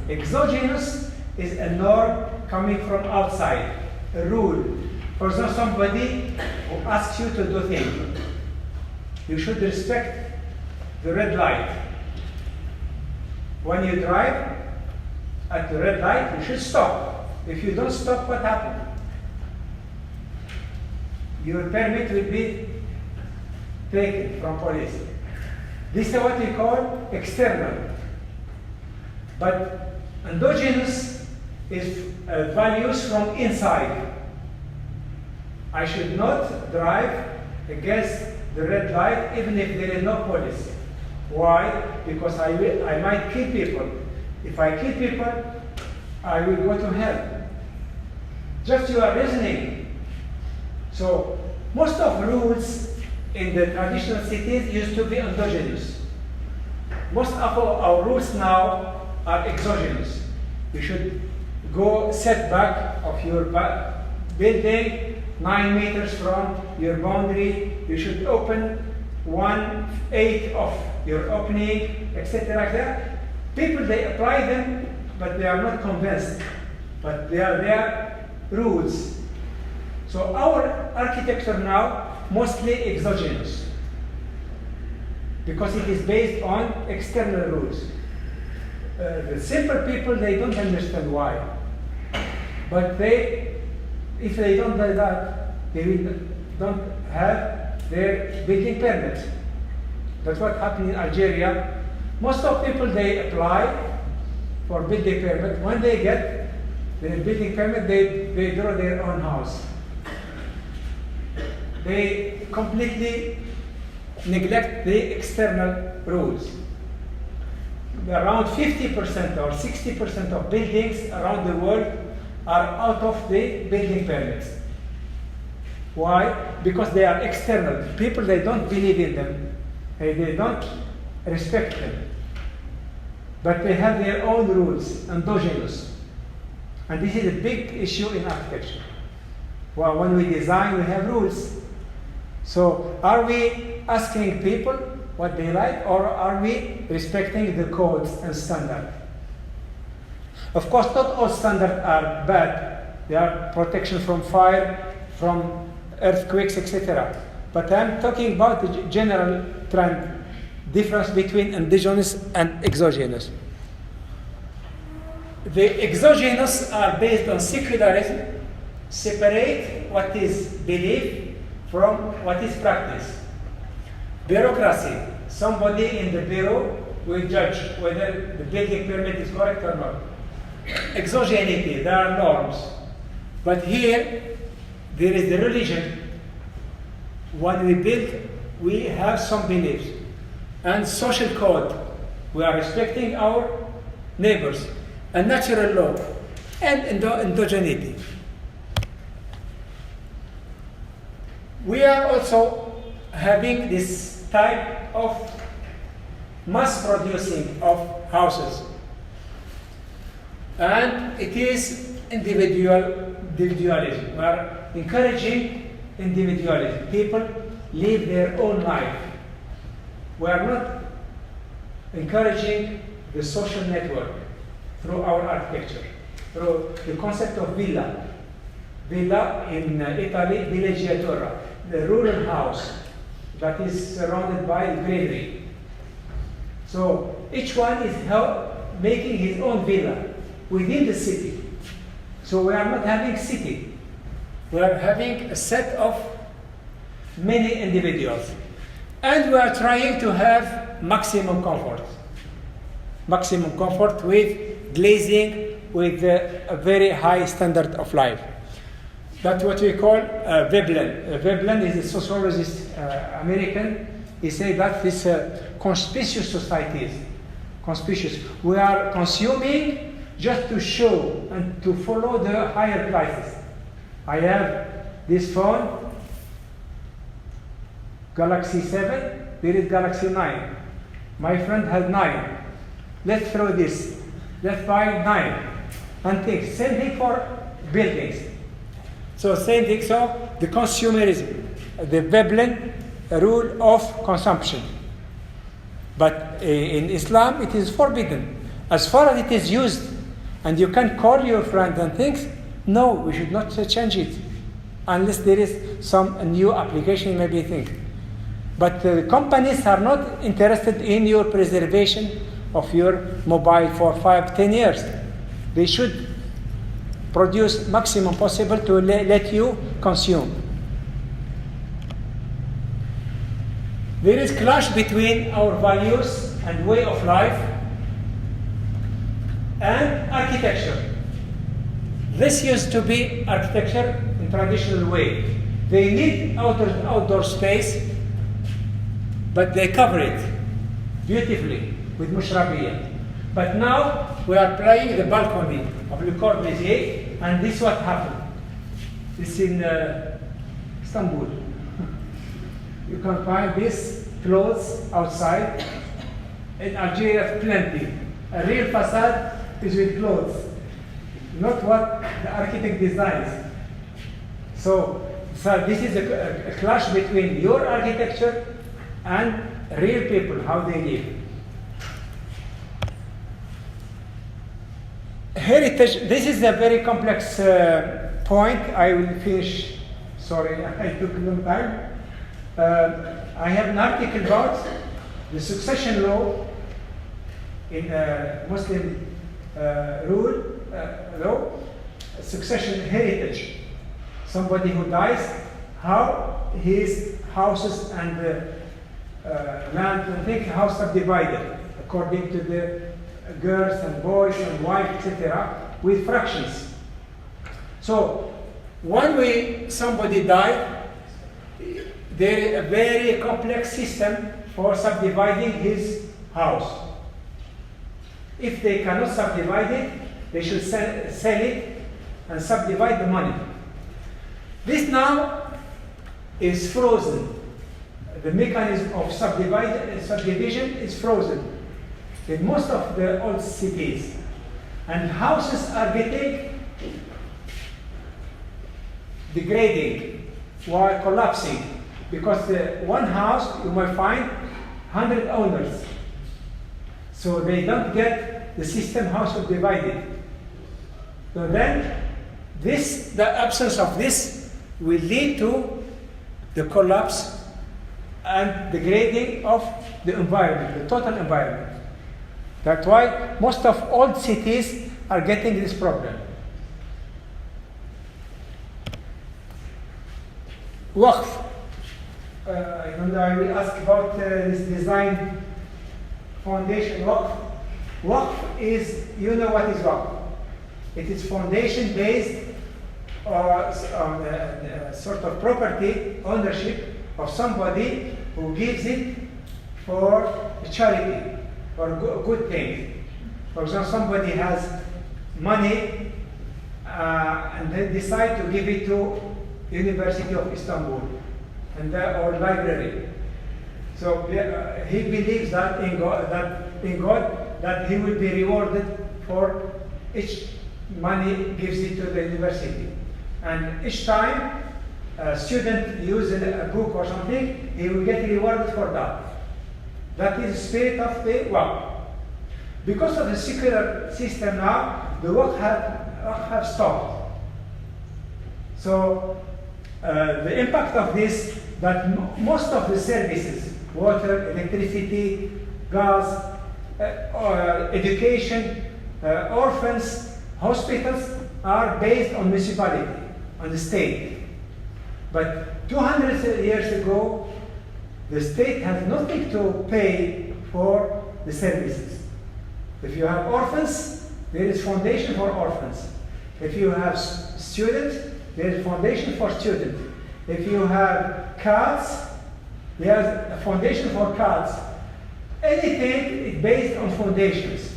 Exogenous is a norm coming from outside, a rule. For example, somebody who asks you to do things. You should respect the red light. When you drive at the red light, you should stop. If you don't stop, what happens? Your permit will be taken from police. This is what we call external. But endogenous is values from inside. I should not drive against the red light even if there is no police. Why? Because I might kill people. If I kill people, I will go to hell. Just you are reasoning. So most of rules in the traditional cities used to be endogenous. Most of our rules now are exogenous. You should go setback of your building 9 meters from your boundary. You should open 1/8 of your opening, etc. like that. People, they apply them, but they are not convinced. But they are their rules. So our architecture now mostly exogenous because it is based on external rules. The simple people, they don't understand why. But if they don't do that, they don't have their building permit. That's what happened in Algeria. Most of people, they apply for building permit. When they get the building permit, they draw their own house. They completely neglect the external rules. Around 50% or 60% of buildings around the world are out of the building permits. Why? Because they are external. People, they don't believe in them. They don't respect them. But they have their own rules, endogenous. And this is a big issue in architecture. Well, when we design, we have rules. So are we asking people what they like, or are we respecting the codes and standards? Of course, not all standards are bad. They are protection from fire, from earthquakes, etc. But I'm talking about the general trend, difference between endogenous and exogenous. The exogenous are based on secularism, separate what is belief from what is practice. Bureaucracy, somebody in the bureau will judge whether the building permit is correct or not. Exogeneity, there are norms. But here, there is the religion. When we build, we have some beliefs. And social code, we are respecting our neighbors. And natural law, and endogeneity. We are also having this type of mass producing of houses. And it is individualism. We are encouraging individualism. People live their own life. We are not encouraging the social network through our architecture, through the concept of villa. Villa in Italy, villeggiatura, the rural house that is surrounded by greenery. So each one is making his own villa within the city. So we are not having city. We are having a set of many individuals. And we are trying to have maximum comfort. Maximum comfort with glazing, with a very high standard of life. That's what we call Veblen. Veblen is a sociologist American, he said that this conspicuous societies, conspicuous. We are consuming just to show and to follow the higher prices. I have this phone, Galaxy 7, there is Galaxy 9. My friend has 9. Let's throw this. Let's buy 9. And things. Same thing for buildings. So same thing, so the consumerism, the Veblen rule of consumption. But in Islam it is forbidden. As far as it is used and you can call your friend and things, no, we should not change it. Unless there is some new application, maybe think. But companies are not interested in your preservation of your mobile for 5-10 years. They should produce maximum possible to let you consume. There is clash between our values and way of life and architecture. This used to be architecture in traditional way. They need outdoor space, but they cover it beautifully with mushrabiyah. But now we are playing the balcony of Le Corbusier, and this is what happened. This is in Istanbul. You can find this clothes outside. In Algeria, plenty. A real facade is with clothes, not what the architect designs. So this is a clash between your architecture and real people, how they live. Heritage, this is a very complex point. I will finish, sorry, I took a long time. I have an article about the succession law in Muslim law, succession heritage. Somebody who dies, how his houses and land and things, how subdivided according to the girls and boys and wife, etc., with fractions. So when somebody died, there is a very complex system for subdividing his house. If they cannot subdivide it, they should sell it and subdivide the money. This now is frozen. The mechanism of subdivision is frozen in most of the old cities. And houses are getting degrading while collapsing, because one house you might find 100 owners. So they don't get the system how subdivided. So then the absence of this will lead to the collapse and degrading of the environment, the total environment. That's why most of old cities are getting this problem. Waqf. I will ask about this design foundation. Waqf is, you know what is waqf? It is foundation based on sort of property ownership of somebody who gives it for charity or good things. For example, somebody has money and they decide to give it to University of Istanbul or library. So he believes that in God, that he will be rewarded for each money gives it to the university. And each time a student uses a book or something, he will get rewarded for that. That is the spirit of the waqf. Because of the secular system now, the waqf have stopped. So the impact of this, that most of the services, water, electricity, gas, education, orphans, hospitals, are based on municipality, on the state. But 200 years ago, the state has nothing to pay for the services. If you have orphans, there is foundation for orphans. If you have students, there is foundation for students. If you have cats, There's a foundation for cars. Anything is based on foundations.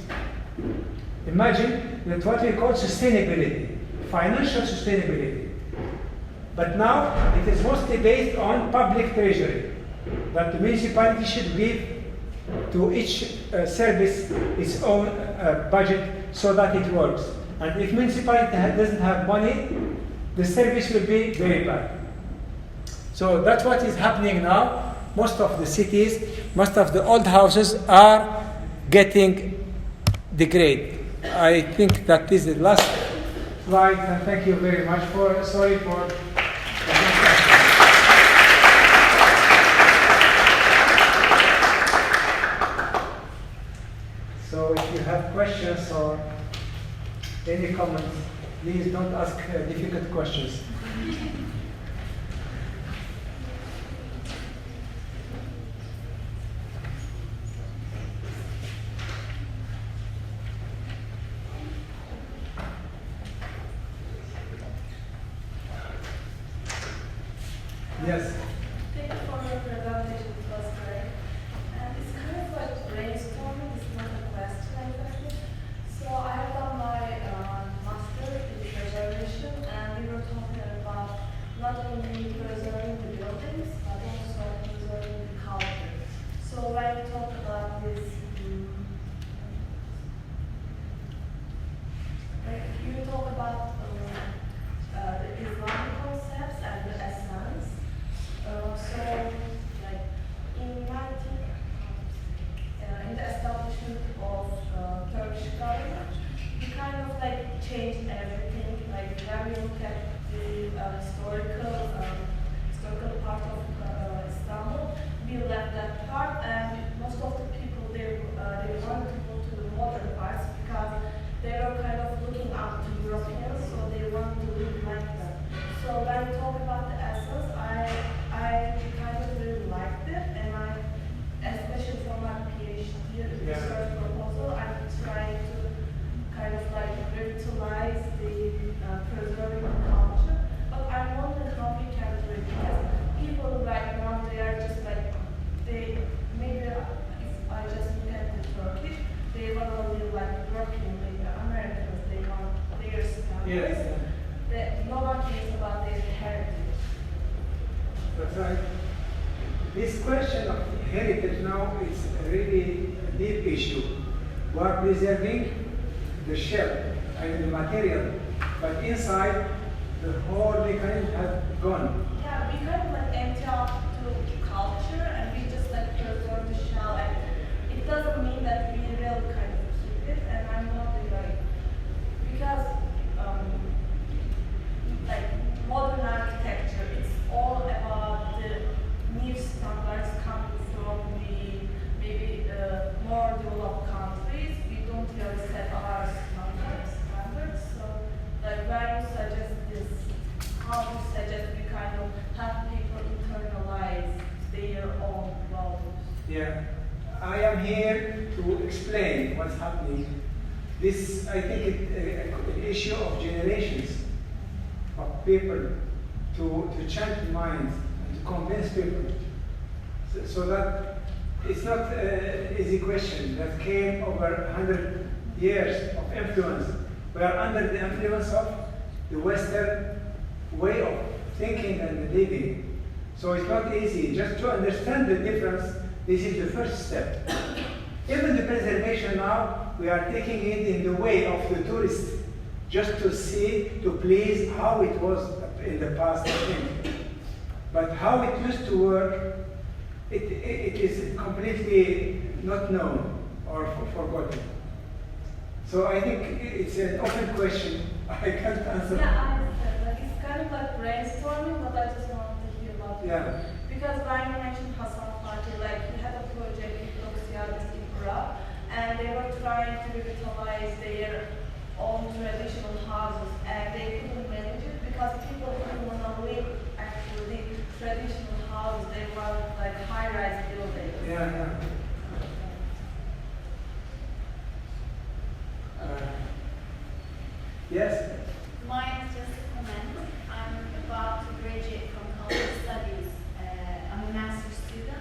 Imagine that what we call sustainability, financial sustainability. But now it is mostly based on public treasury, that the municipality should give to each service its own budget so that it works. And if municipality doesn't have money, the service will be very bad. So that's what is happening now. Most of the cities, most of the old houses are getting degraded. I think that this is the last slide, and thank you very much for, sorry for. So if you have questions or any comments, please don't ask difficult questions. Yes. Thank you for your presentation. It was great. And it's kind of like brainstorming. It's not a question exactly. So I have done my master in preservation, and we were talking about not only preserving the buildings, but also preserving the culture. So when we talk about this, you talk about the Islamic concepts and the essence. So, like in the establishment of Turkish government, we kind of like changed everything. Like when we look at the historical part of Istanbul, we left that part, and most of the people they wanted to go to the modern parts because they were kind of looking up to Europeans, so they wanted to live like them. So when we talk about the essence, I kind of really liked it, and especially for my PhD research proposal, I'm trying to kind of like revitalize the preserving the culture. But I'm wondering how we can do it, because people right now, they are just like, maybe if I just look at the Turkish, they want to live like European, maybe Americans, they want their standards. Yes. That no one cares about their heritage. That's right. This question of heritage now is a really deep issue. We are preserving the shell and the material, but inside the whole mechanism has gone. Yeah, we kind of like empty out to culture, and we just like preserve the shell, and it doesn't mean that we really kind of keep it. And I'm wondering, like, because like modern architecture, it's all about the new standards coming from the maybe more developed countries. We don't really set our standards. So like where you suggest this, how you suggest we kind of have people internalize their own values. Yeah, I am here to explain what's happening. This, I think, is an issue of generations of people to change minds and to convince people, so that it's not an easy question that came over 100 years of influence. We are under the influence of the Western way of thinking and living. So it's not easy. Just to understand the difference, this is the first step. Even the preservation now, we are taking it in the way of the tourist, just to see, to please how it was in the past. But how it used to work, it is completely not known or forgotten. So I think it's an open question. I can't answer. Yeah, I understand. Like it's kind of like brainstorming, but I just wanted to hear about it. Because when you mentioned Hasan Fatih, like he had a project in Sosyal in Iraq, and they were trying to revitalize their own traditional houses, and they couldn't manage it because people didn't want to live actually traditional houses. They want like high-rise buildings. Yes. Mine is just a comment. I'm about to graduate from college studies. I'm a master's student,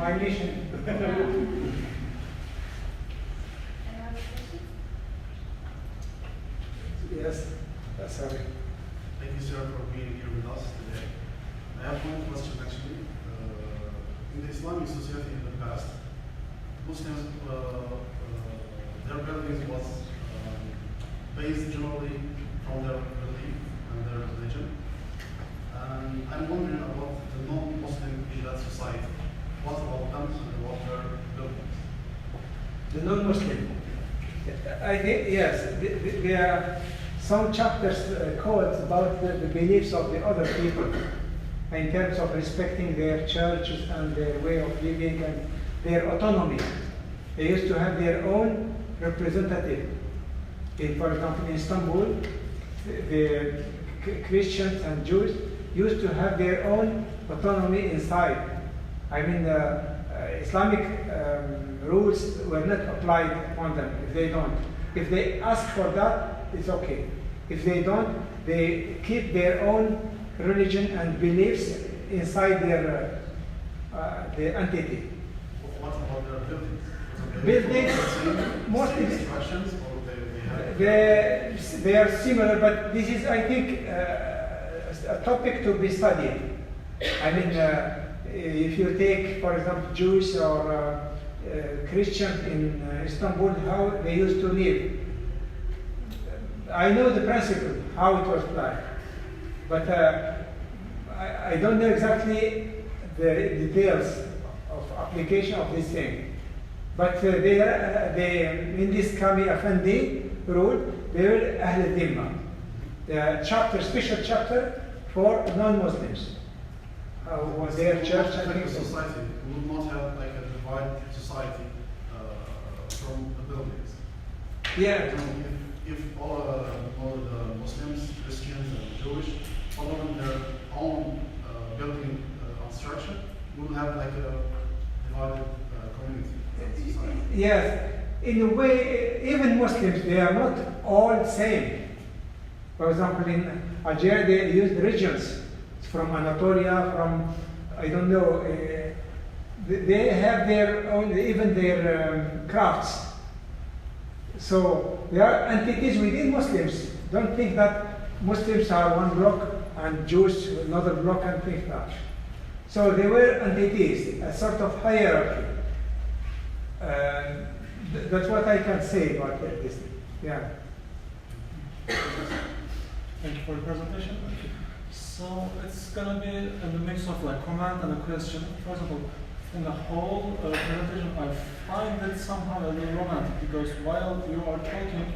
my mission. Any other questions? Yes, sorry. Thank you, sir, for being here with us today. I have one question actually. In the Islamic society in the past, Muslims, their buildings was based generally from their belief and their religion. And I'm wondering about the non-Muslim in that society. What about them and what their buildings? The non-Muslim. I think, yes, there are some chapters called about the beliefs of the other people in terms of respecting their churches and their way of living and their autonomy. They used to have their own representative. For example, in Istanbul, the Christians and Jews used to have their own autonomy inside. I mean, Islamic rules were not applied on them if they don't. If they ask for that, it's okay. If they don't, they keep their own religion and beliefs inside their the entity. What about their buildings? Buildings, mostly instructions, or they are similar, but this is, I think, a topic to be studied. I mean, if you take, for example, Jews or Christians in Istanbul, how they used to live. I know the principle, how it was applied, but I don't know exactly the details of application of this thing. But they in this Kami Effendi rule, they were Ahl al-Dhimma, the chapter, special chapter for non-Muslims. Was their church and like society would not have like a divided society from the buildings. Yeah. If all the Muslims, Christians, and Jewish following their own building construction, we would have like a divided community. Society. Yes, in a way, even Muslims, they are not all the same. For example, in Algeria, they use regions from Anatolia, from, I don't know, they have their own, even their crafts. So there are entities within Muslims. Don't think that Muslims are one block and Jews another block and think that. So there were entities, a sort of hierarchy. That's what I can say about this. Yeah. Thank you for the presentation. So it's gonna be a mix of like comment and a question. First of all, in the whole presentation, I find it somehow a little romantic because while you are talking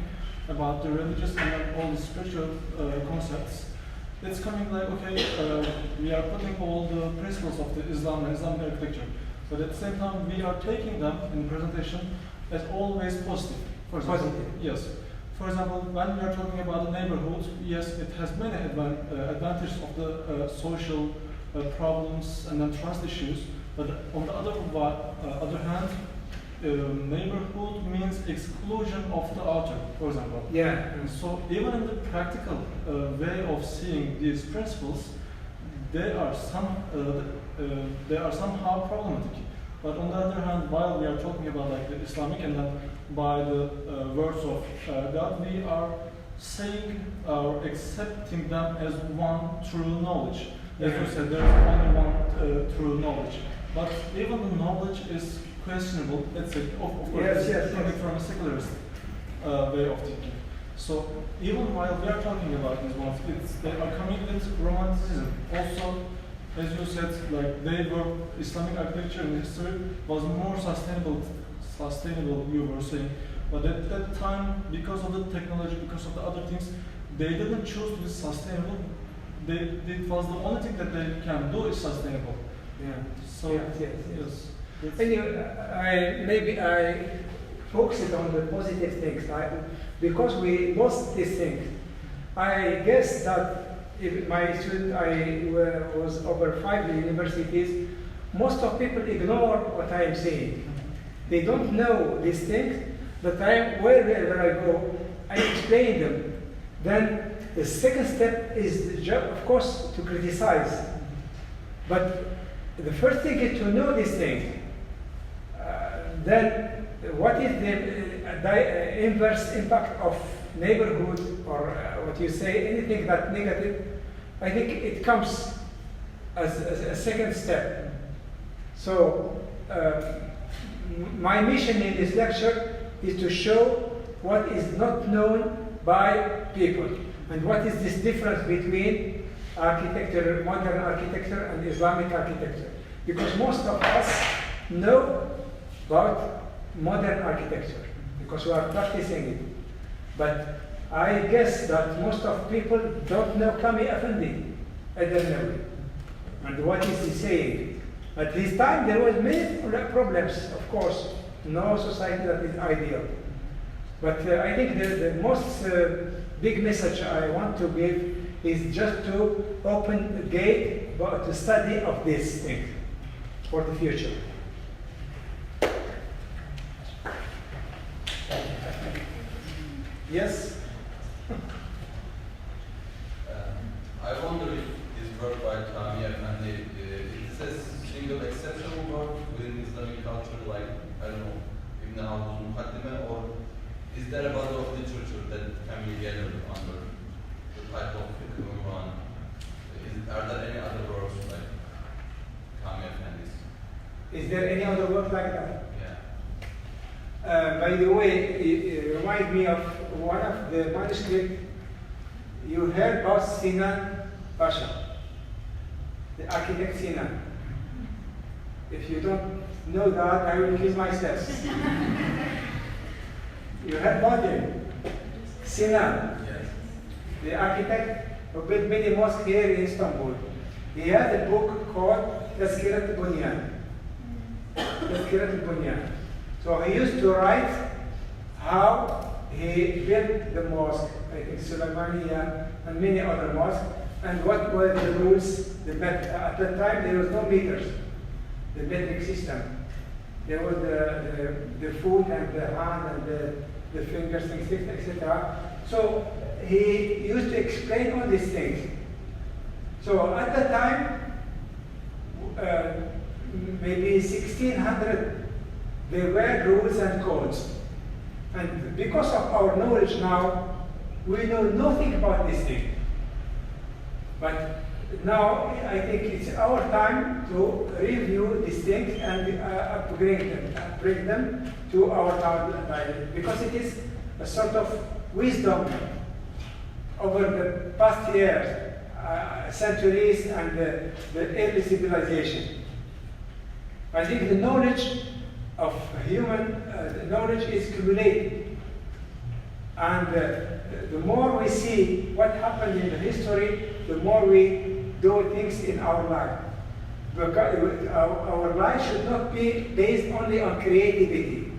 about the religious and all the spiritual concepts, it's coming like, okay, we are putting all the principles of the Islamic architecture, but at the same time, we are taking them in the presentation as always positive. For example, yes. For example, when we are talking about the neighborhood, yes, it has many advantages of the social problems and then trust issues. But on the other hand, neighborhood means exclusion of the outer, for example. Yeah. And so even in the practical way of seeing these principles, they are somehow problematic. But on the other hand, while we are talking about like the Islamic and then by the words of God, we are saying or accepting them as one true knowledge. As you said, there is only one true knowledge. But even the knowledge is questionable. Let's say, of course, coming from a secularist way of thinking. So even while we are talking about these ones, they are coming with romanticism. Also, as you said, like Islamic architecture in history was more sustainable. You were saying, but at that time, because of the technology, because of the other things, they didn't choose to be sustainable. It was the only thing that they can do is sustainable. Yeah. So yes. Maybe I focused on the positive things, because we lost these things. I guess that if my student, I was over 5 universities, most of people ignore what I am saying. They don't know these things, but wherever I go, I explain them. Then the second step is, of course, to criticize. But the first thing is to know these things. then what is the inverse impact of neighborhood, or what you say, anything that negative? I think it comes as a second step. So my mission in this lecture is to show what is not known by people, and what is this difference between architecture, modern architecture, and Islamic architecture. Because most of us know about modern architecture, because we are practicing it. But I guess that most of people don't know Kami Effendi, I don't know it. And what is he saying? At this time there was many problems, of course, no society that is ideal. But I think the most big message I want to give is just to open the gate about the study of this thing for the future. Yes? I wonder if this work by Kami Effendi is a single exceptional work within Islamic culture, like, I don't know, Ibn Haldun's Mukaddime, or is there a body of literature that can be gathered under the title of Quran? Are there any other works like Kami Effendi's? Is there any other work like that? Yeah. By the way, it reminds me of one of the manuscripts you heard about Sinan Pasha, the architect Sinan. If you don't know that, I will kill myself. You heard about him? Sinan, Yes. the architect who built many mosques here in Istanbul. He had a book called Tazkirat al-Bunyan. Tazkirat al-Bunyan. So he used to write how he built the mosque, I think Sulaimaniya and many other mosques, and what were the rules. At that time there was no meters, the metric system. There was the foot and the hand and the fingers, etc. So he used to explain all these things. So at that time, maybe 1600, there were rules and codes. And because of our knowledge now, we know nothing about this thing. But now I think it's our time to review these things and bring them to our time, because it is a sort of wisdom over the past years, centuries, and the early civilization. I think the knowledge of human knowledge is cumulative, and the more we see what happened in the history, the more we do things in our life. Because our life should not be based only on creativity.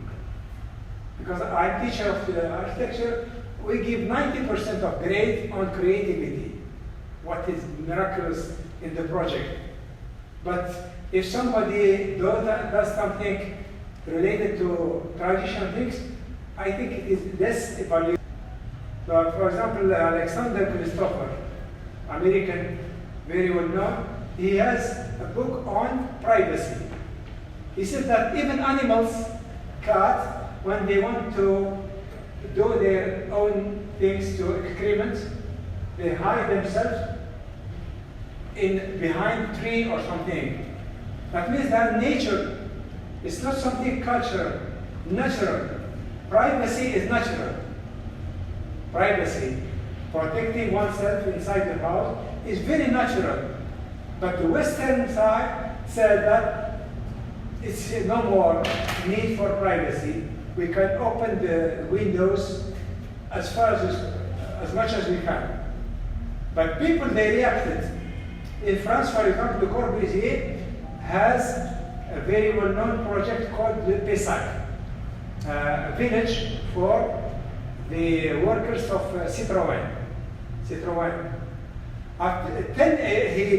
Because I'm teacher of architecture, we give 90% of grade on creativity, what is miraculous in the project. But if somebody does something related to traditional things, I think it is less evaluated. So, for example, Alexander Christopher, American, very well known, he has a book on privacy. He said that even animals, cats, when they want to do their own things to excrement, they hide themselves behind a tree or something. That means that nature is not something cultural, natural. Privacy is natural. Privacy, protecting oneself inside the house, is very natural. But the Western side said that it's no more need for privacy. We can open the windows as much as we can. But people, they reacted. In France, for example, Le Corbusier has a very well-known project called the Pessac, a village for the workers of Citroën. He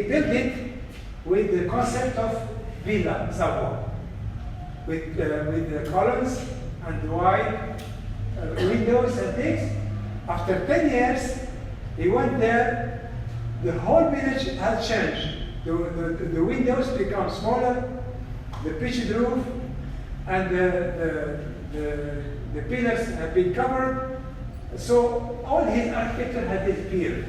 built it with the concept of Villa Savoie, with the columns and wide windows and things. After 10 years, he went there. The whole village has changed. The windows become smaller, the pitched roof, and the pillars have been covered. So all his architecture had disappeared.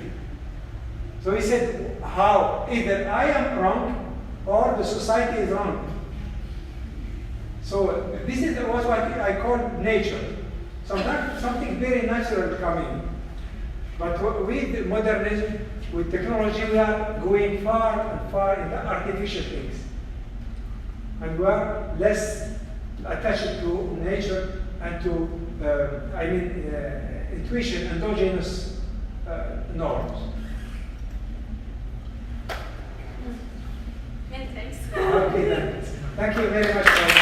So he said, how? Either I am wrong or the society is wrong. So this is was what I call nature. Sometimes something very natural coming. But with modernism, with technology, we are going far and far in the artificial things. And we are less attached to nature and to, intuition, endogenous norms. Many thanks. Okay, then. Thank you very much.